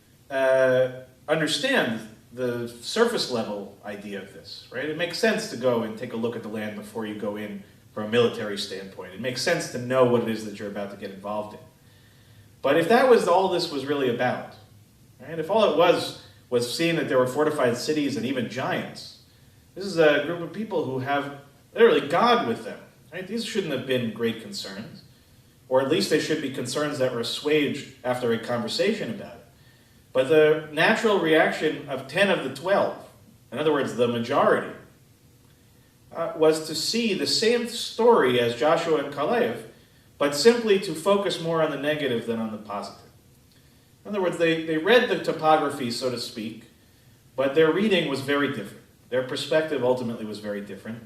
understand the surface level idea of this, right? It makes sense to go and take a look at the land before you go in from a military standpoint. It makes sense to know what it is that you're about to get involved in. But if that was all this was really about, right? If all it was seeing that there were fortified cities and even giants, this is a group of people who have literally God with them, right? These shouldn't have been great concerns, or at least they should be concerns that were assuaged after a conversation about it. But the natural reaction of 10 of the 12, in other words, the majority, was to see the same story as Joshua and Kalev, but simply to focus more on the negative than on the positive. In other words, they read the topography, so to speak, but their reading was very different. Their perspective ultimately was very different.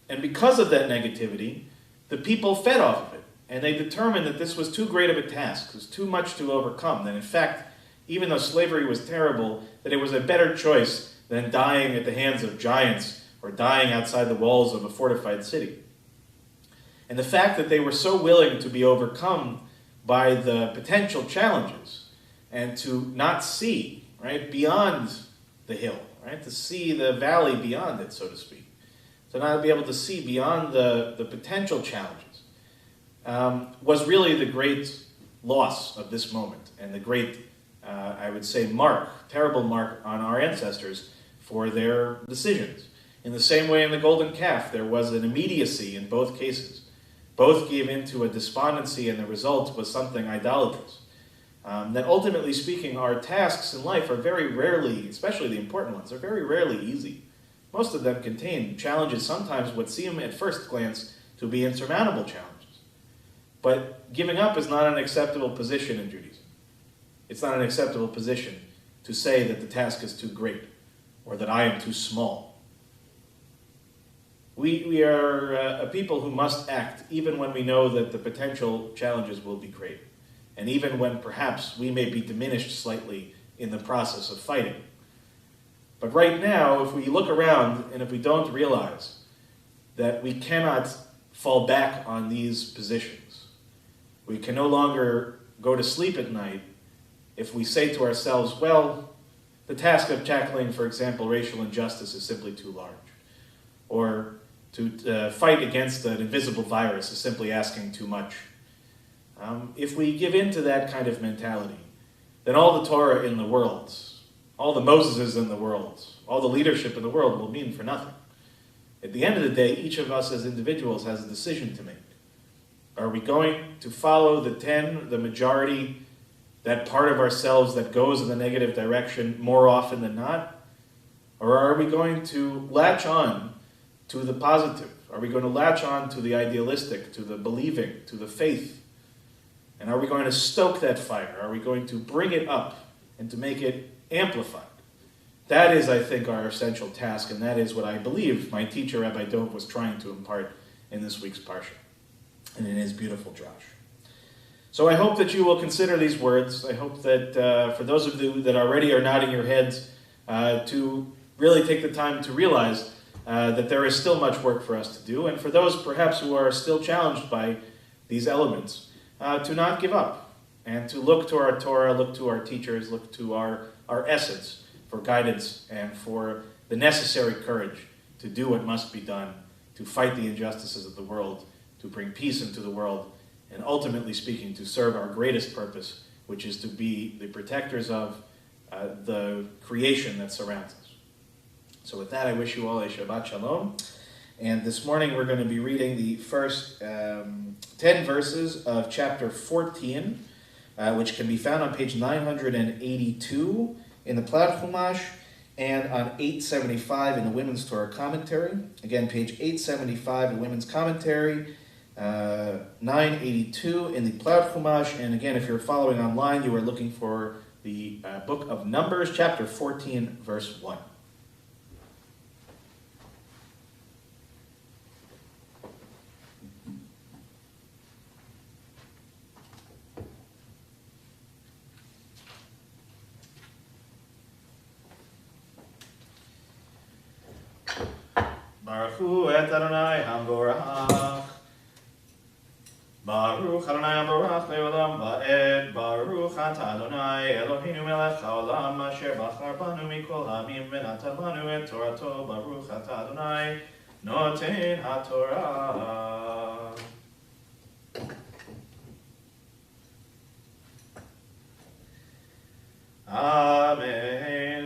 And because of that negativity, the people fed off of it. And they determined that this was too great of a task, it was too much to overcome, that in fact, even though slavery was terrible, that it was a better choice than dying at the hands of giants or dying outside the walls of a fortified city. And the fact that they were so willing to be overcome by the potential challenges and to not see, right, beyond the hill, right, to see the valley beyond it, so to speak, to not be able to see beyond the potential challenges, was really the great loss of this moment and the great, I would say, terrible mark on our ancestors for their decisions. In the same way in the golden calf, there was an immediacy in both cases. Both gave into a despondency, and the result was something idolatrous. That ultimately speaking, our tasks in life are very rarely, especially the important ones, are very rarely easy. Most of them contain challenges, sometimes what seem at first glance to be insurmountable challenges. But giving up is not an acceptable position in Judaism. It's not an acceptable position to say that the task is too great or that I am too small. We are a people who must act even when we know that the potential challenges will be great, and even when perhaps we may be diminished slightly in the process of fighting. But right now, if we look around and if we don't realize that we cannot fall back on these positions, we can no longer go to sleep at night if we say to ourselves, well, the task of tackling, for example, racial injustice is simply too large, or to fight against an invisible virus is simply asking too much. If we give in to that kind of mentality, then all the Torah in the world, all the Moseses in the world, all the leadership in the world will mean for nothing. At the end of the day, each of us as individuals has a decision to make. Are we going to follow the 10, the majority, that part of ourselves that goes in the negative direction more often than not? Or are we going to latch on to the positive? Are we going to latch on to the idealistic, to the believing, to the faith, And are we going to stoke that fire? Are we going to bring it up and to make it amplified? That is, I think, our essential task, and that is what I believe my teacher, Rabbi Dov, was trying to impart in this week's Parsha, and in his beautiful drash. So I hope that you will consider these words. I hope that for those of you that already are nodding your heads, to really take the time to realize that there is still much work for us to do, and for those perhaps who are still challenged by these elements, to not give up, and to look to our Torah, look to our teachers, look to our essence for guidance and for the necessary courage to do what must be done, to fight the injustices of the world, to bring peace into the world, and ultimately speaking, to serve our greatest purpose, which is to be the protectors of the creation that surrounds us. So with that, I wish you all a Shabbat Shalom. And this morning we're going to be reading the first 10 verses of chapter 14, which can be found on page 982 in the Plaid Chumash and on 875 in the Women's Torah Commentary. Again, page 875 in the Women's Commentary, 982 in the Plaid Chumash. And again, if you're following online, you are looking for the book of Numbers, chapter 14, verse 1. Baruch hu et Adonai Hamborach. Baruch Adonai Hamborach le'olam va'ed. Baruch ata Adonai Eloheinu melech haolam asher bachar banu mikol ha'amim v'natan lanu et Torato. Baruch ata Adonai noten ha'Torah. Amen.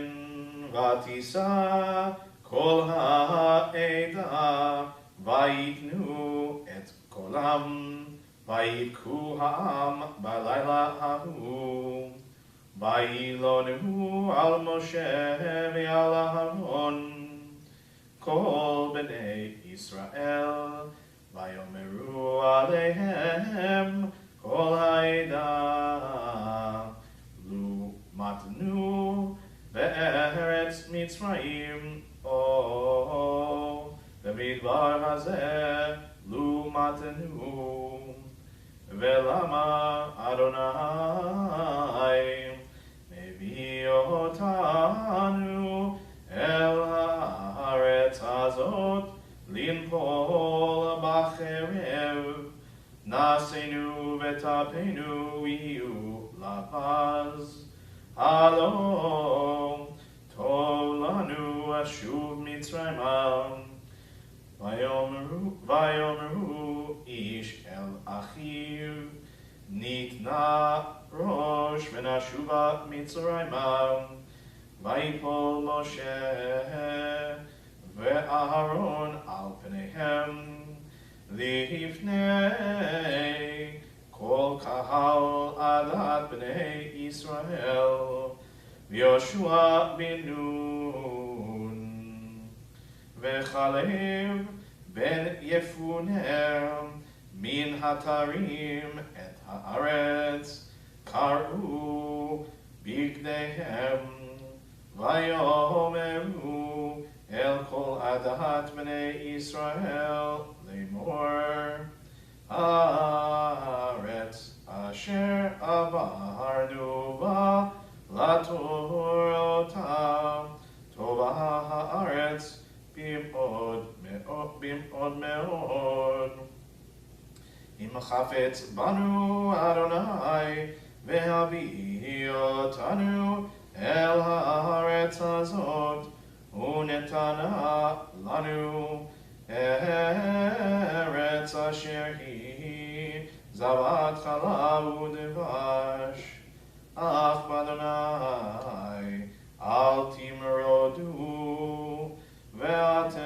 Vatisa Kol ha'eda vayitnu et kolam vayitku ha'am balayla hahu vayilonu al Moshe ve'al Aharon kol bnei Yisrael vayomeru aleihem kol ha'eda lu matnu ve'eretz Mitzrayim במדבר הזה לו מתנו ולמה אדוני מביא אותנו אל הארץ הזאת לנפול בחרב נעשינו וטפנו יהיו לפז הלא טוב לנו אשוב מצרימה ויאמרו איש אל אחיו ניתנה ראש ונשובה מצרימה ויפול משה ואהרון על פניהם לפני כל קהל עדת בני ישראל ויהושע בן נון וכלב בן יפונה מן התרים את הארץ קרעו בגדיהם ויאמרו אל כל עדת בני ישראל לאמור הארץ אשר עברנו בה לתור אותה טובה הארץ במאוד מאוד אם חפץ בנו אדוני והביא אותנו אל הארץ הזאת ונתנה לנו ארץ אשר היא זבת חלב ודבש אך באדוני אל תמרדו ואתם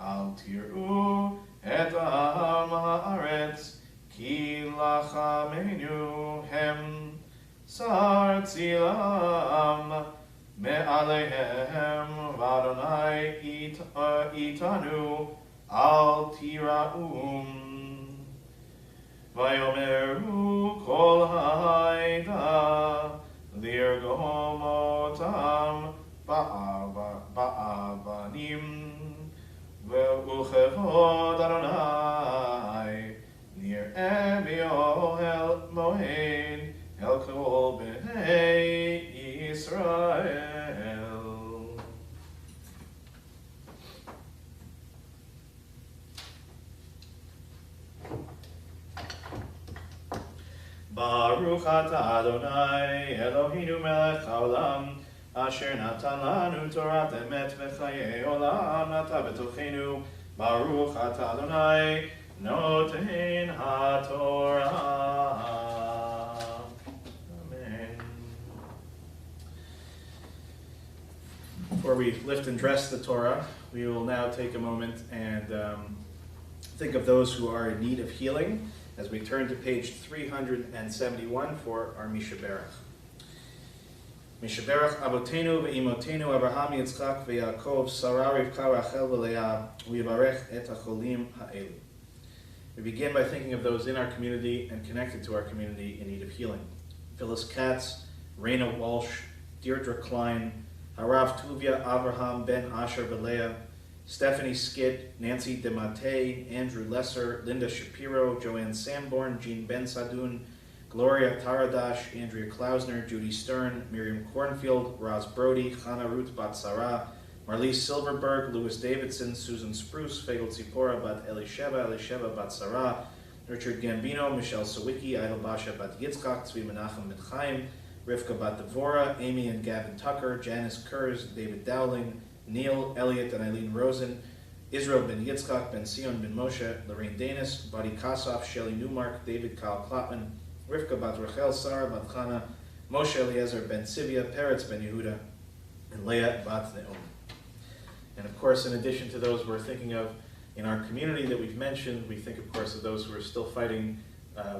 אל תראו את עם הארץ כי לחמנו הם שר צילם מעליהם ואדוני איתנו אל תיראום Vayomeru kol ha'ida lirgom otam ba'avanim ve'uchevod Adonai nir'eh b'yohel moed el kol b'nei Yisrael. Baruch atah Adonai Eloheinu melech haolam asher natan lanu torat emet v'chayei olam nata b'tochenu. Baruch atah Adonai noten haTorah. Amen. Before we lift and dress the Torah, we will now take a moment and think of those who are in need of healing as we turn to page 371 for our Mishaberach. Mishaberach Abotenu ve'imotenu Abraham Yitzchak ve'Yaakov Sarah Rivka Rachel v'Leah u'yivarech et hacholim ha'elu. We begin by thinking of those in our community and connected to our community in need of healing. Phyllis Katz, Raina Walsh, Deirdre Klein, Harav Tuvia Abraham Ben Asher Beleah, Stephanie Skid, Nancy DeMate, Andrew Lesser, Linda Shapiro, Joanne Sanborn, Jean Ben Sadun, Gloria Taradash, Andrea Klausner, Judy Stern, Miriam Cornfield, Roz Brody, Chana Ruth Bat Sarah, Marlise Silverberg, Louis Davidson, Susan Spruce, Fagel Tzipora Bat Elisheva Bat Sarah, Richard Gambino, Michelle Sawicki, Idle Basha Bat Yitzchak, Tzvi Menachem Ben Chaim, Rivka Bat Devora, Amy and Gavin Tucker, Janice Kurz, David Dowling, Neil, Elliott, and Eileen Rosen, Israel Ben Yitzchak, Ben Sion Ben Moshe, Lorraine Danis, Buddy Kassoff, Shelley Newmark, David Kyle Klotman, Rivka Bat Rachel, Sarah Bat Chana, Moshe Eliezer Ben Sivia, Peretz Ben Yehuda, and Leah Bat Neom. And of course, in addition to those we're thinking of in our community that we've mentioned, we think of course of those who are still fighting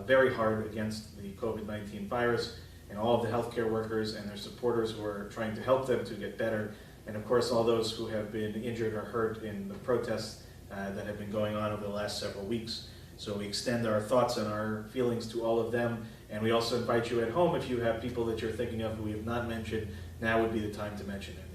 very hard against the COVID-19 virus, and all of the healthcare workers and their supporters who are trying to help them to get better. And of course, all those who have been injured or hurt in the protests that have been going on over the last several weeks. So we extend our thoughts and our feelings to all of them. And we also invite you at home, if you have people that you're thinking of who we have not mentioned, now would be the time to mention their names.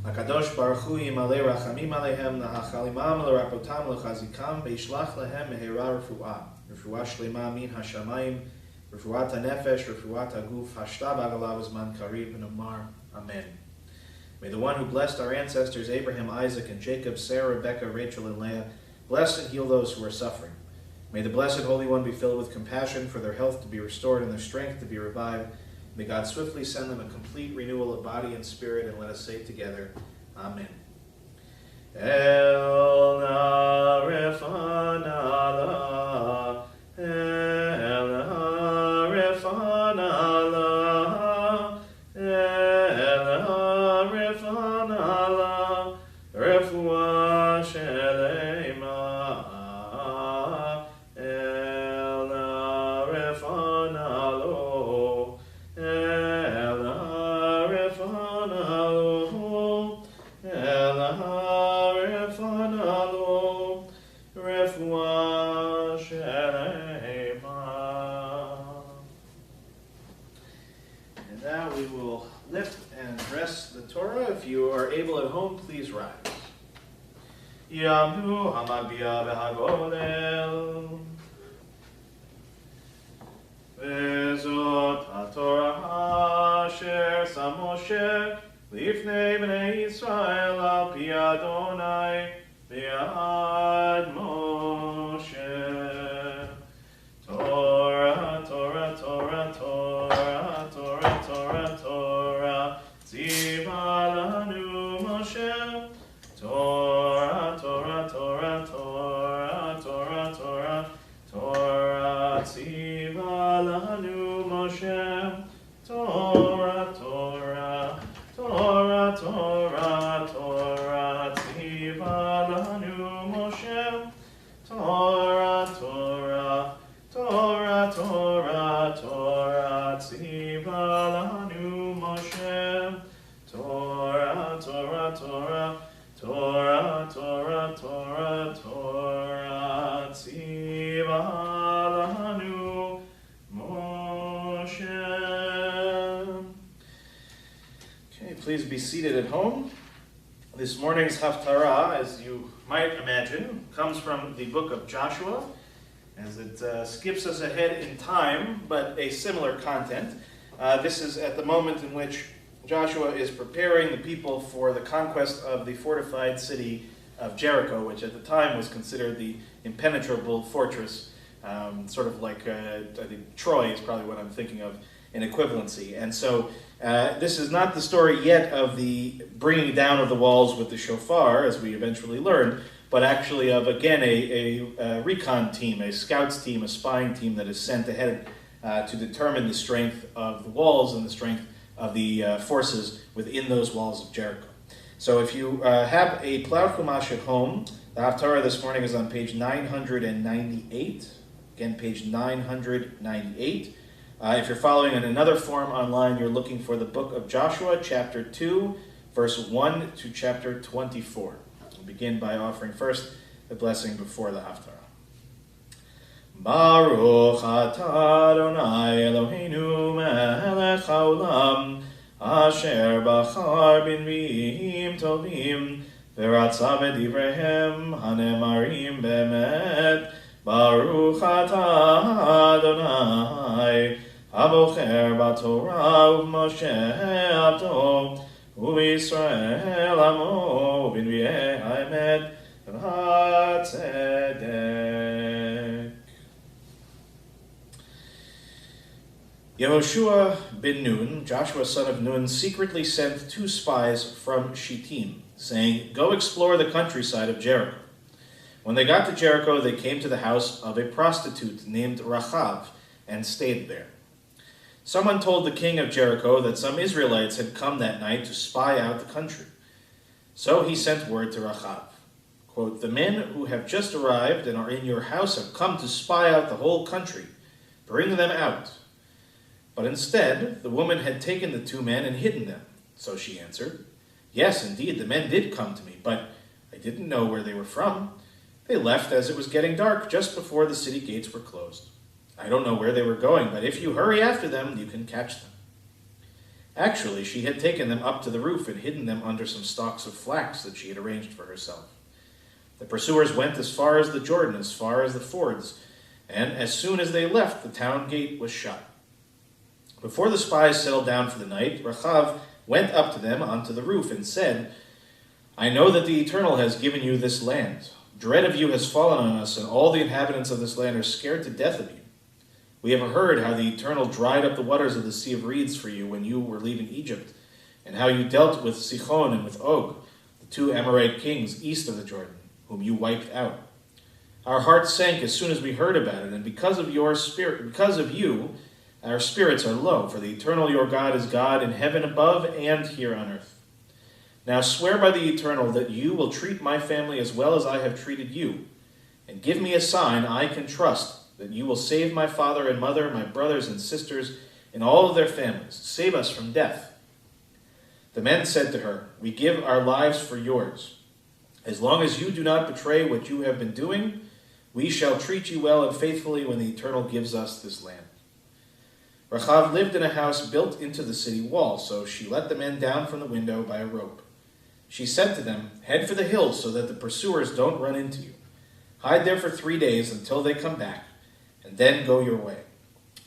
HaKadosh Baruch Hu yimalei rachamim aleihem nahachalimam l'rapotam l'chazikam ve'ishlach lehem mehera refuah shlema min hashamayim refuat hanefesh refuat haguf hashta b'agalav zman karib v'nomar Amen. May the one who blessed our ancestors Abraham, Isaac, and Jacob, Sarah, Rebecca, Rachel, and Leah, bless and heal those who are suffering. May the Blessed Holy One be filled with compassion for their health to be restored and their strength to be revived. May God swiftly send them a complete renewal of body and spirit, and let us say together, Amen. El Narefanala, El Narefanala, El Narefanala, Refuah Shelema, El Narefanalo, El Narefanalo, El Narefanalo, Refuah Shelema. And now we will lift and dress the Torah. If you are able at home, please rise. Yamnu Hamabia Behagolel. Vezot HaTorah Asher Sam Moshe Lifnei Bnei Yisrael Al Pi Adonai Bi'ad Moshe. Torah, Torah, Torah, Torah, Torah, Torah, Torah, Tziva lanu Moshe. Torah, Torah, Torah, Torah, Torah, Torah, Torah, Tziva lanu Moshe. Torah, Torah, Torah, Torah, Torah, Tziva lanu Moshe. Torah, Torah, Torah, Torah, Torah, Tziva lanu Moshe. Torah, Torah, Torah, Torah, Torah, Tziva lanu Moshe. Okay, please be seated at home. This morning's Haftarah, as you might imagine, comes from the book of Joshua, as it skips us ahead in time, but a similar content. This is at the moment in which Joshua is preparing the people for the conquest of the fortified city of Jericho, which at the time was considered the impenetrable fortress, sort of like, I think Troy is probably what I'm thinking of in equivalency. And so this is not the story yet of the bringing down of the walls with the shofar, as we eventually learned, but actually of, again, a recon team, a scouts team, a spying team that is sent ahead to determine the strength of the walls and the strength of the forces within those walls of Jericho. So if you have a plowed chumash at home, the Haftarah this morning is on page 998. Again, page 998. If you're following in another form online, you're looking for the book of Joshua, chapter 2, verse 1 to chapter 24. We'll begin by offering first the blessing before the Haftarah. Baruch atah Adonai Eloheinu melech haolam, asher bachar b'nviim tovim, v'ratza b'divrehem hanemarim be'emet. Baruch atah Adonai, abocher b'Torah u'Moshe abdo, u'Yisrael amo b'nviei ha'emet v'hatzedek. Yehoshua ben Nun, Joshua son of Nun, secretly sent 2 spies from Shittim, saying, "Go explore the countryside of Jericho." When they got to Jericho, they came to the house of a prostitute named Rachav and stayed there. Someone told the king of Jericho that some Israelites had come that night to spy out the country. So he sent word to Rachav, quote, "The men who have just arrived and are in your house have come to spy out the whole country. Bring them out." But instead, the woman had taken the 2 men and hidden them. So she answered, "Yes, indeed, the men did come to me, but I didn't know where they were from. They left as it was getting dark, just before the city gates were closed. I don't know where they were going, but if you hurry after them, you can catch them." Actually, she had taken them up to the roof and hidden them under some stalks of flax that she had arranged for herself. The pursuers went as far as the Jordan, as far as the fords, and as soon as they left, the town gate was shut. Before the spies settled down for the night, Rachav went up to them onto the roof and said, "I know that the Eternal has given you this land. Dread of you has fallen on us, and all the inhabitants of this land are scared to death of you. We have heard how the Eternal dried up the waters of the Sea of Reeds for you when you were leaving Egypt, and how you dealt with Sichon and with Og, the 2 Amorite kings east of the Jordan, whom you wiped out. Our hearts sank as soon as we heard about it, and because of you, our spirits are low, for the Eternal your God is God in heaven above and here on earth. Now swear by the Eternal that you will treat my family as well as I have treated you, and give me a sign I can trust that you will save my father and mother, my brothers and sisters, and all of their families. Save us from death." The men said to her, "We give our lives for yours. As long as you do not betray what you have been doing, we shall treat you well and faithfully when the Eternal gives us this land." Rachav lived in a house built into the city wall, so she let the men down from the window by a rope. She said to them, "Head for the hills so that the pursuers don't run into you. Hide there for 3 days until they come back, and then go your way."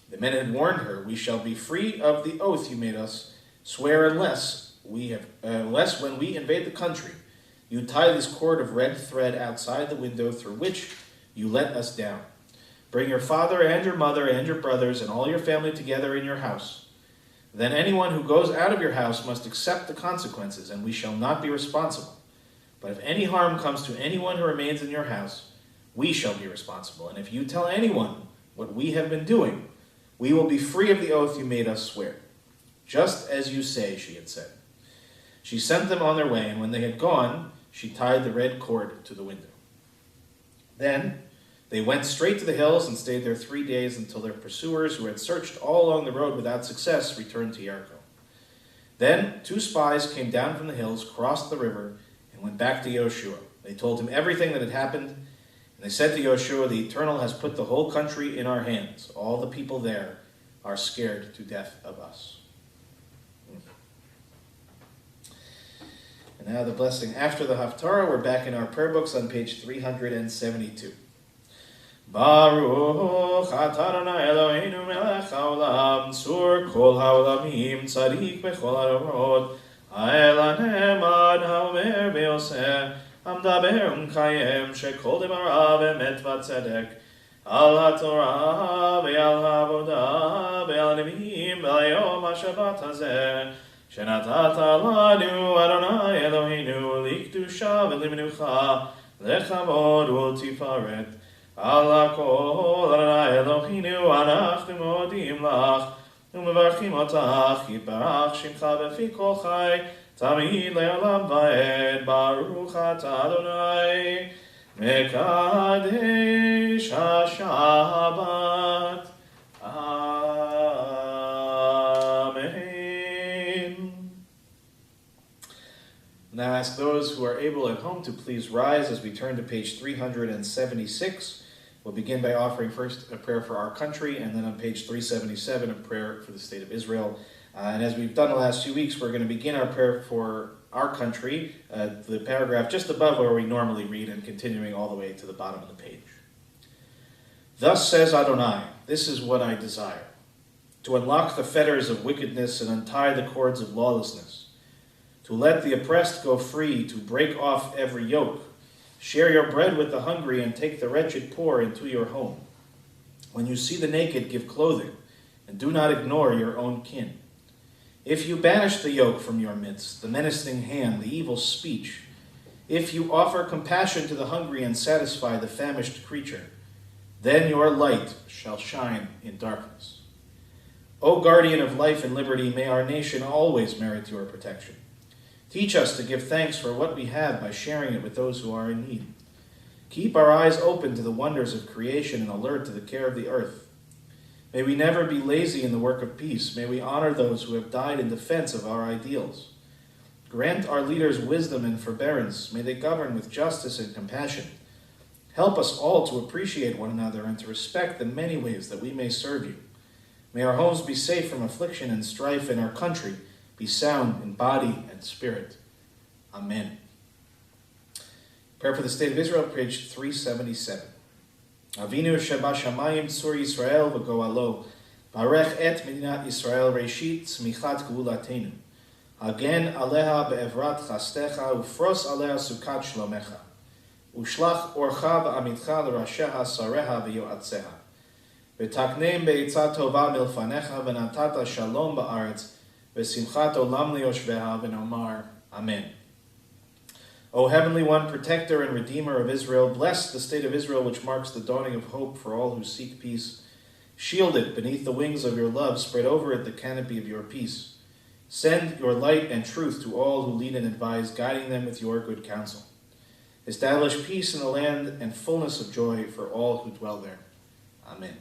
The men had warned her, "We shall be free of the oath you made us swear unless when we invade the country, you tie this cord of red thread outside the window through which you let us down. Bring your father and your mother and your brothers and all your family together in your house. Then anyone who goes out of your house must accept the consequences, and we shall not be responsible. But if any harm comes to anyone who remains in your house, we shall be responsible. And if you tell anyone what we have been doing, we will be free of the oath you made us swear." "Just as you say," she had said. She sent them on their way, and when they had gone, she tied the red cord to the window. Then they went straight to the hills and stayed there 3 days until their pursuers, who had searched all along the road without success, returned to Jericho. Then 2 spies came down from the hills, crossed the river, and went back to Yoshua. They told him everything that had happened, and they said to Yoshua, "The Eternal has put the whole country in our hands. All the people there are scared to death of us." And now the blessing after the Haftarah. We're back in our prayer books on page 372. Baruch atah Adonai Eloheinu melech haolam, tzur kol haolamim, tzadik bechol harorot, ha'el ha'nemad ha'omer be'oseh, המדבר ומקיים שכל דבריו אמת וצדק על התורה ועל העבודה ועל הנביאים ועל יום השבת הזה שנתת לנו אדוני אלוהינו לקדושה ולמנוחה לכבוד ולתפארת על הכל אדוני אלוהינו אנחנו מודים לך ומברכים אותך יתברך שמך בפי כל חי תמיד לעולם ועד, ברוך אתה אדוני, מקדש השבת. Amen. Now ask those who are able at home to please rise as we turn to page 376. We'll begin by offering first a prayer for our country, and then on page 377 a prayer for the state of Israel. And as we've done the last 2 weeks, we're going to begin our prayer for our country, the paragraph just above where we normally read, and continuing all the way to the bottom of the page. Thus says Adonai, this is what I desire, to unlock the fetters of wickedness and untie the cords of lawlessness, to let the oppressed go free, to break off every yoke. Share your bread with the hungry and take the wretched poor into your home. When you see the naked, give clothing, and do not ignore your own kin. If you banish the yoke from your midst, the menacing hand, the evil speech, if you offer compassion to the hungry and satisfy the famished creature, then your light shall shine in darkness. O guardian of life and liberty, may our nation always merit your protection. Teach us to give thanks for what we have by sharing it with those who are in need. Keep our eyes open to the wonders of creation and alert to the care of the earth. May we never be lazy in the work of peace. May we honor those who have died in defense of our ideals. Grant our leaders wisdom and forbearance. May they govern with justice and compassion. Help us all to appreciate one another and to respect the many ways that we may serve you. May our homes be safe from affliction and strife, and our country be sound in body and spirit. Amen. Prayer for the state of Israel, page 377. Avinu Shebashamayim Tzur Yisrael v'goalo, Barech et Medinat Yisrael Reshit Tzmichat Geulatenu. Hagen aleha be'evrat chastecha ufros aleha sukat shlomecha. Ushlach orcha v'amitcha l'rasheha sareha v'yoatzeha. V'taknem be'etzat tova milfanecha v'natata shalom ba'aretz v'simchat olam liyoshveha v'nomar. Amen. O Heavenly One, Protector and Redeemer of Israel, bless the state of Israel, which marks the dawning of hope for all who seek peace. Shield it beneath the wings of your love. Spread over it the canopy of your peace. Send your light and truth to all who lead and advise, guiding them with your good counsel. Establish peace in the land and fullness of joy for all who dwell there. Amen.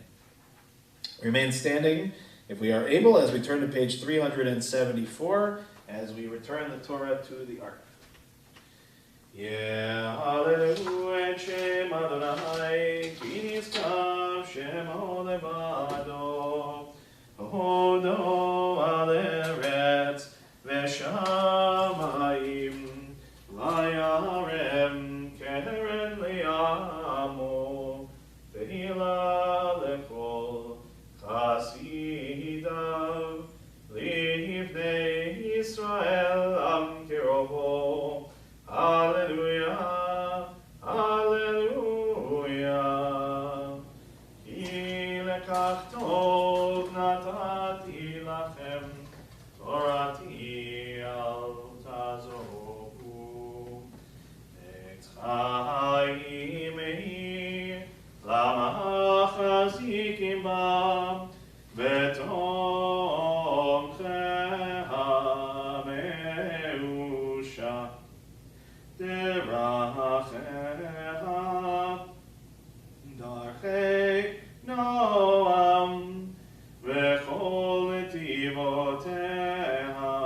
Remain standing, if we are able, as we turn to page 374, as we return the Torah to the Ark. Ye'alelu et Shem Adonai, ki nizkav Shemo levado, hodo al eretz v'shamayim, vayarem keren li'amo, v'hila lekol chasidav, livnei Yisrael am kirovo. Hallelujah, hallelujah. Ki lekach tov natati lachem, torati al tazoru. Et chaim mehi lamachazikim ba, betom cheha meusha. Derachecha, darchei noam, v'chol netivoteha,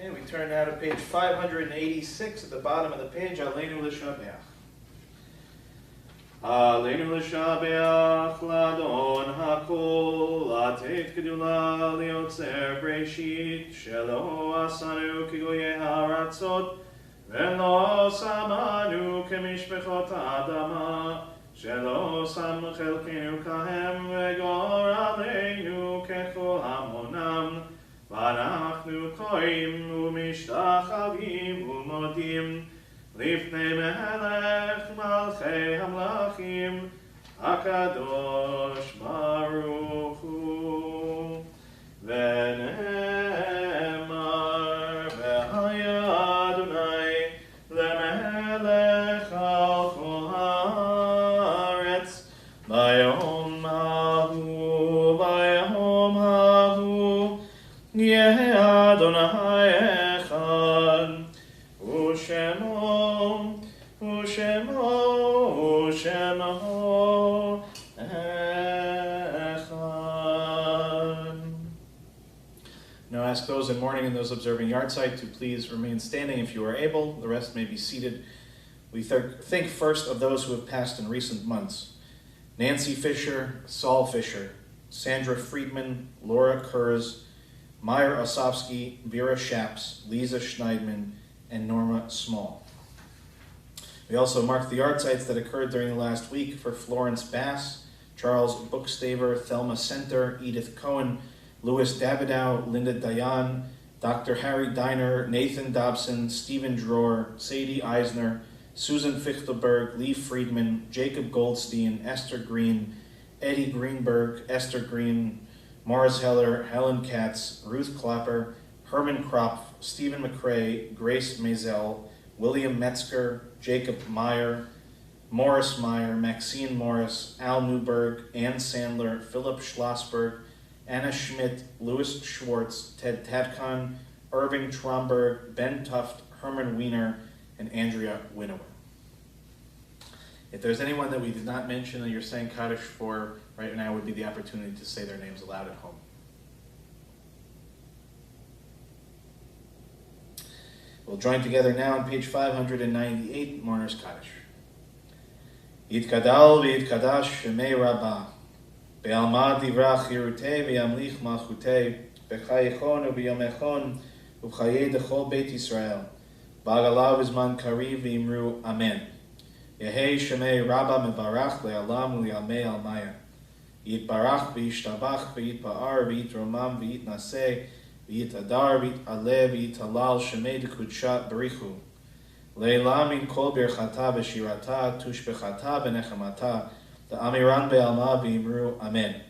Okay, we turn now to page 586 at the bottom of the page. Aleinu l'shabeach. Aleinu l'shabeach l'adon hakol, latet gedula liotzer breshit, shelo asanu kigoye haratzot, velo samanu kemishpechot adama, shelo sam chelkenu kahem, vegor aleinu kechol hamonam, ואנחנו קוראים ומשתחווים ומודים לפני מלך מלכי המלכים הקדוש ברוך הוא ונאמר והיה אדוני למלך על כל הארץ ביום ההוא ביום ההוא יהא אדוני אחד, ושמו, ושמו, ושמו אחד. Now ask those in mourning and those observing yahrzeit to please remain standing if you are able. The rest may be seated. We think first of those who have passed in recent months. Nancy Fisher, Saul Fisher, Sandra Friedman, Laura Kurz, Meyer Osofsky, Vera Shaps, Lisa Schneidman, and Norma Small. We also mark the yahrzeits that occurred during the last week for Florence Bass, Charles Bookstaver, Thelma Center, Edith Cohen, Louis Davidow, Linda Dayan, Dr. Harry Diner, Nathan Dobson, Stephen Dror, Sadie Eisner, Susan Fichtelberg, Lee Friedman, Jacob Goldstein, Esther Green, Eddie Greenberg, Esther Green, Morris Heller, Helen Katz, Ruth Clapper, Herman Kropf, Stephen McCrae, Grace Maisel, William Metzger, Jacob Meyer, Morris Meyer, Maxine Morris, Al Newberg, Ann Sandler, Philip Schlossberg, Anna Schmidt, Louis Schwartz, Ted Tatkan, Irving Tromberg, Ben Tuft, Herman Wiener, and Andrea Winnower. If there's anyone that we did not mention that you're saying Kaddish for right now, would be the opportunity to say their names aloud at home. We'll join together now on page 598, Mourner's Kaddish. Yitkadal v'yitkadash shemei rabbah, be'alma divrach yirutei v'yamlich malchutei, b'chayechon u'b'yomechon u'b'chayei dechol Beit Yisrael, b'agalav izman kariv v'imru amen. Yehei shemei rabbah mebarach le'alam u'li'almei almaya. Yitbarach v'yishtabach v'yitpa'ar v'yitromam v'yitnaseh v'yitadar v'yit'aleh v'yitalal shemei dekudshat berichu. Le'elam min kol birchata v'shirata tushbechata v'nechamata da'amiran be'alma v'imru amen.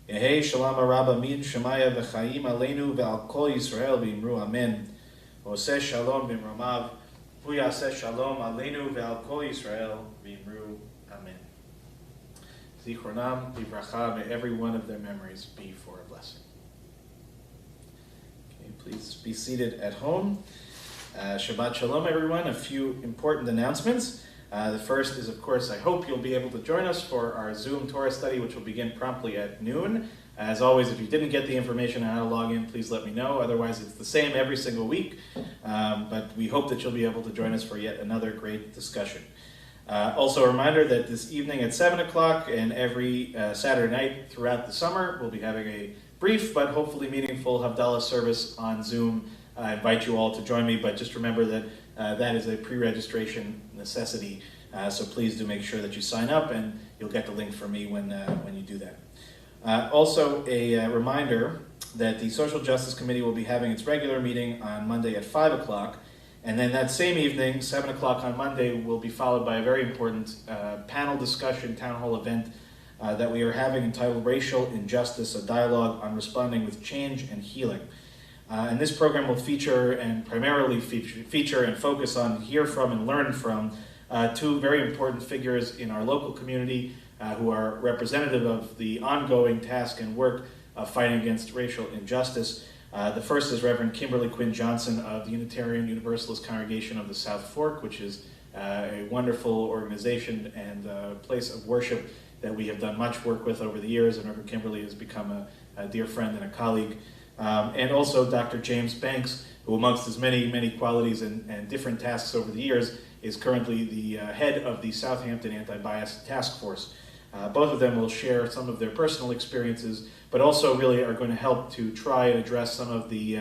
Yehei shalom rabbah min shemaya v'chayim aleinu ve'al kol Yisrael v'imru amen. Oseh shalom b'mromav v'yaseh shalom aleinu ve'al kol Yisrael v'imru amen. Zichronam livracha, may every one of their memories be for a blessing. Okay, please be seated at home. Shabbat Shalom, everyone. A few important announcements. The first is, of course, I hope you'll be able to join us for our Zoom Torah study, which will begin promptly at noon. As always, if you didn't get the information on how to log in, please let me know. Otherwise, it's the same every single week. But we hope that you'll be able to join us for yet another great discussion. Also a reminder that this evening at 7 o'clock and every Saturday night throughout the summer, we'll be having a brief but hopefully meaningful Havdalah service on Zoom. I invite you all to join me, but just remember that that is a pre-registration necessity, so please do make sure that you sign up and you'll get the link from me when you do that. Also a reminder that the Social Justice Committee will be having its regular meeting on Monday at 5 o'clock. And then that same evening, 7 o'clock on Monday, will be followed by a very important panel discussion, town hall event that we are having entitled Racial Injustice, a Dialogue on Responding with Change and Healing. And this program will feature and primarily feature and focus on hear from and learn from two very important figures in our local community who are representative of the ongoing task and work of fighting against racial injustice. The first is Reverend Kimberly Quinn Johnson of the Unitarian Universalist Congregation of the South Fork, which is a wonderful organization and a place of worship that we have done much work with over the years, and Reverend Kimberly has become a dear friend and a colleague. and also Dr. James Banks, who amongst his many qualities and different tasks over the years, is currently the head of the Southampton Anti-Bias Task Force. Both of them will share some of their personal experiences, but also really are going to help to try and address some of the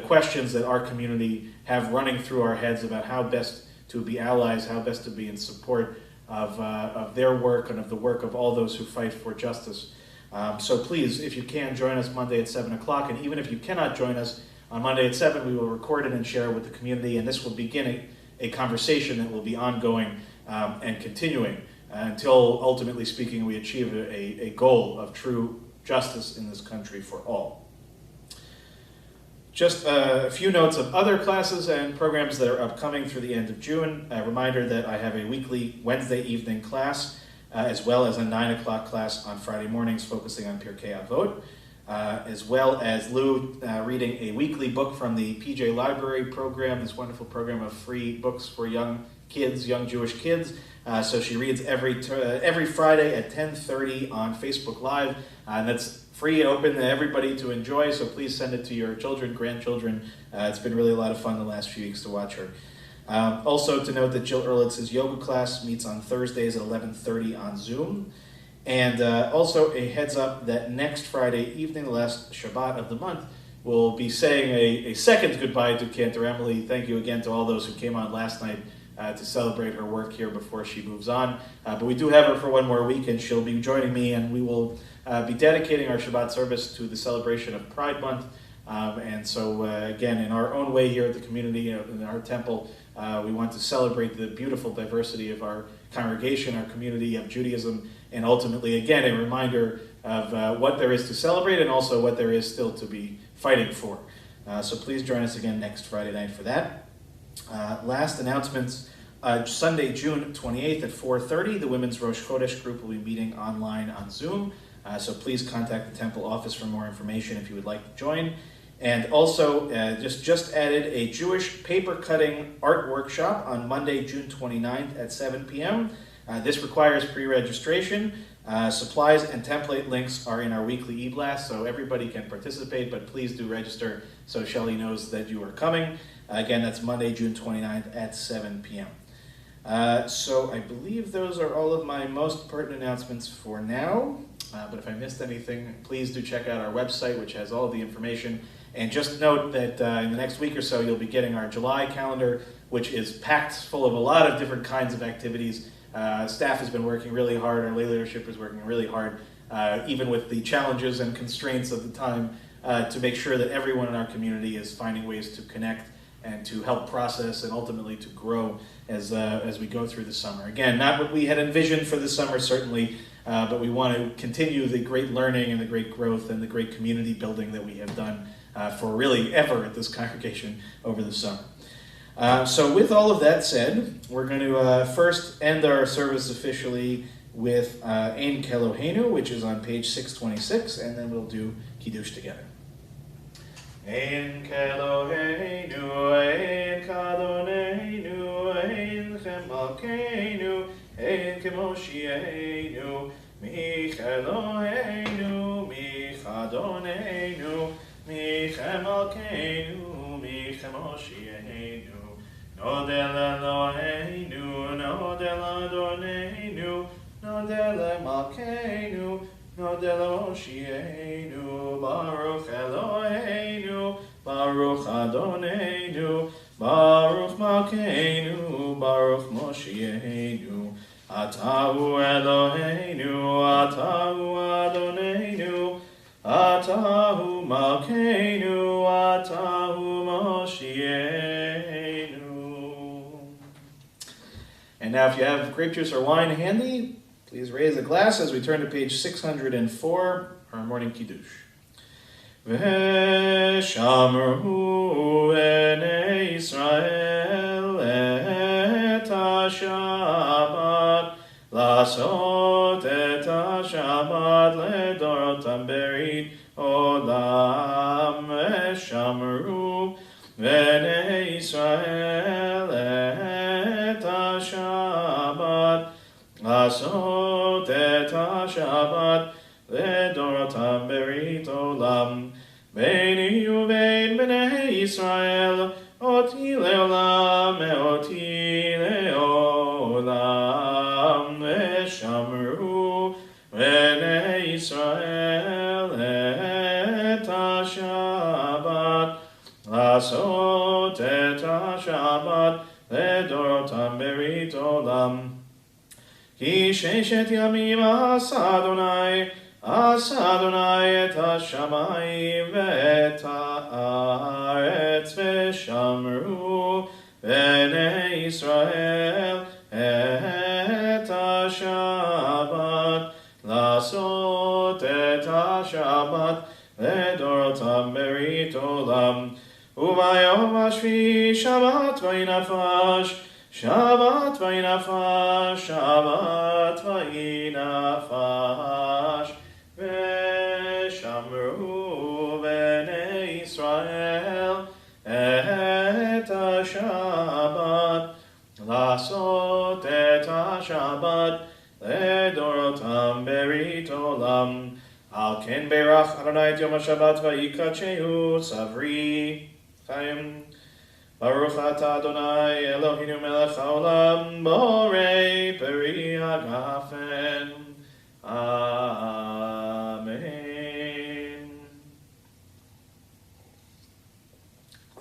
questions that our community have running through our heads about how best to be allies, how best to be in support of their work and of the work of all those who fight for justice. So please, if you can, join us Monday at 7 o'clock, and even if you cannot join us on Monday at 7, we will record it and share it with the community, and this will begin a conversation that will be ongoing and continuing until, ultimately speaking, we achieve a goal of true justice in this country for all. Just a few notes of other classes and programs that are upcoming through the end of June. A reminder that I have a weekly Wednesday evening class, as well as a 9 o'clock class on Friday mornings focusing on Pirkei Avot, as well as Lou reading a weekly book from the PJ Library program, this wonderful program of free books for young kids, young Jewish kids. So she reads every Friday at 10:30 on Facebook Live, and that's free and open to everybody to enjoy, so please send it to your children, grandchildren. It's been really a lot of fun the last few weeks to watch her. Also to note that Jill Ehrlitz's yoga class meets on Thursdays at 11:30 on Zoom. And also a heads up that next Friday evening, the last Shabbat of the month, we'll be saying a second goodbye to Cantor Emily. Thank you again to all those who came on last night to celebrate her work here before she moves on. But we do have her for one more week, and she'll be joining me, and we will be dedicating our Shabbat service to the celebration of Pride Month. And so, again, in our own way here at the community, in our temple, we want to celebrate the beautiful diversity of our congregation, our community of Judaism, and ultimately, again, a reminder of what there is to celebrate and also what there is still to be fighting for. So please join us again next Friday night for that. Last announcements, Sunday, June 28th at 4:30, the Women's Rosh Chodesh group will be meeting online on Zoom. So please contact the temple office for more information if you would like to join. And also, just added a Jewish paper cutting art workshop on Monday, June 29th at 7 p.m. This requires pre-registration. Supplies and template links are in our weekly e-blast, so everybody can participate, but please do register so Shelley knows that you are coming. Again, that's Monday, June 29th at 7 p.m. So I believe those are all of my most pertinent announcements for now. But if I missed anything, please do check out our website, which has all of the information. And just note that in the next week or so, you'll be getting our July calendar, which is packed full of a lot of different kinds of activities. Staff has been working really hard. Our lay leadership is working really hard, even with the challenges and constraints of the time, to make sure that everyone in our community is finding ways to connect and to help process and ultimately to grow as we go through the summer. Again, not what we had envisioned for the summer, certainly, but we want to continue the great learning and the great growth and the great community building that we have done for really ever at this congregation over the summer. So with all of that said, we're going to first end our service officially with Ein Kelohenu, which is on page 626, and then we'll do Kiddush together. Ein Kelohenu, Ein Kadonenu, Ein Chemalkeinu, Ein Kemoshienu, Michelohenu, Michadonenu, Michemalkeinu, Michemoshienu, Nodel Eloheinu, Nodel Adonenu, Nodel Malkeinu, Nodel Oshienu, Baruch Eloheinu, Baruch Adonenu, Baruch Malkeinu, Baruch Moshienu, Atahu Eloheinu, Atahu Adonenu, Atahu Malkeinu, Atahu Moshienu. And now if you have grape juice or wine handy, please raise a glass as we turn to page 604, our morning Kiddush. V'shamru b'nei Yisrael et ha-Shabbat, לעשות את השבת לדורותם ברית עולם, ושמרו בני ישראל את השבת, לעשות את השבת לדורותם ברית עולם, Beini uvein b'nei Yisrael, oti leolam, oti leolam, v'shamru b'nei Yisrael et ha-Shabbat, לעשות את השבת לדורותם ברית עולם. כי ששת ימים עשה אדוני את השמיים ואת הארץ, ושמרו בני ישראל את השבת, לעשות את השבת לדורותם ברית עולם. וביום השביעי שבת וינפש, שבת וינפש, שבת וינפש, ושמרו בני ישראל את השבת, לעשות את השבת לדורותם ברית עולם. על כן ברך אדוני את יום השבת ויקדשהו צברי חיים. ברוך אתה אדוני אלוהינו מלך העולם, בורא פרי הגפן. Amen.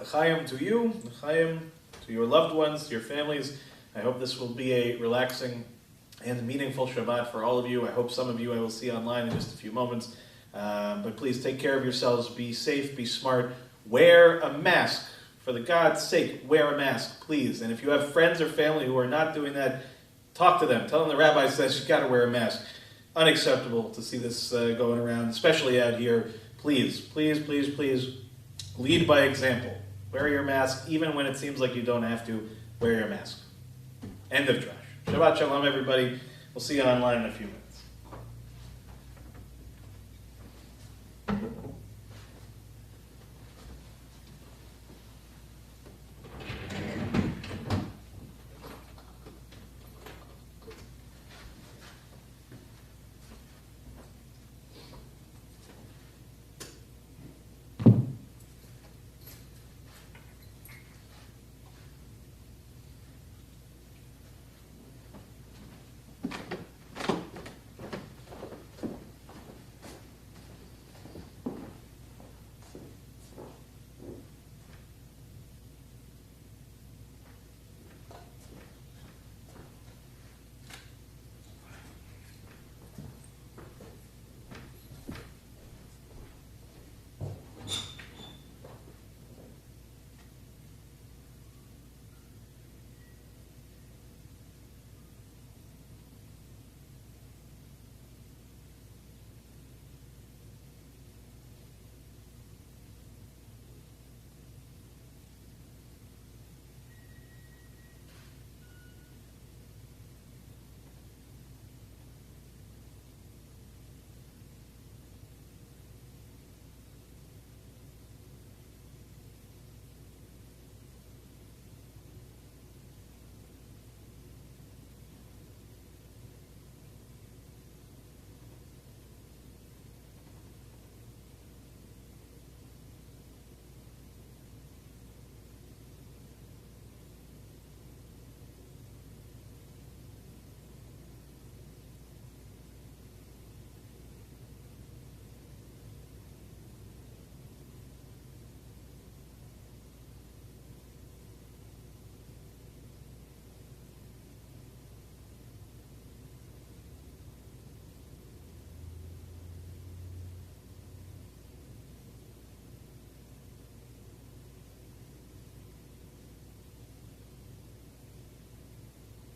L'chaim to you, l'chaim to your loved ones, to your families. I hope this will be a relaxing and meaningful Shabbat for all of you. I hope some of you I will see online in just a few moments. But please take care of yourselves. Be safe, be smart. Wear a mask. For the God's sake, wear a mask, please. And if you have friends or family who are not doing that, talk to them. Tell them the rabbi says you got to wear a mask. Unacceptable to see this going around, especially out here. Please, please, please, please, lead by example. Wear your mask, even when it seems like you don't have to. Wear your mask. End of trash. Shabbat shalom, everybody. We'll see you online in a few minutes.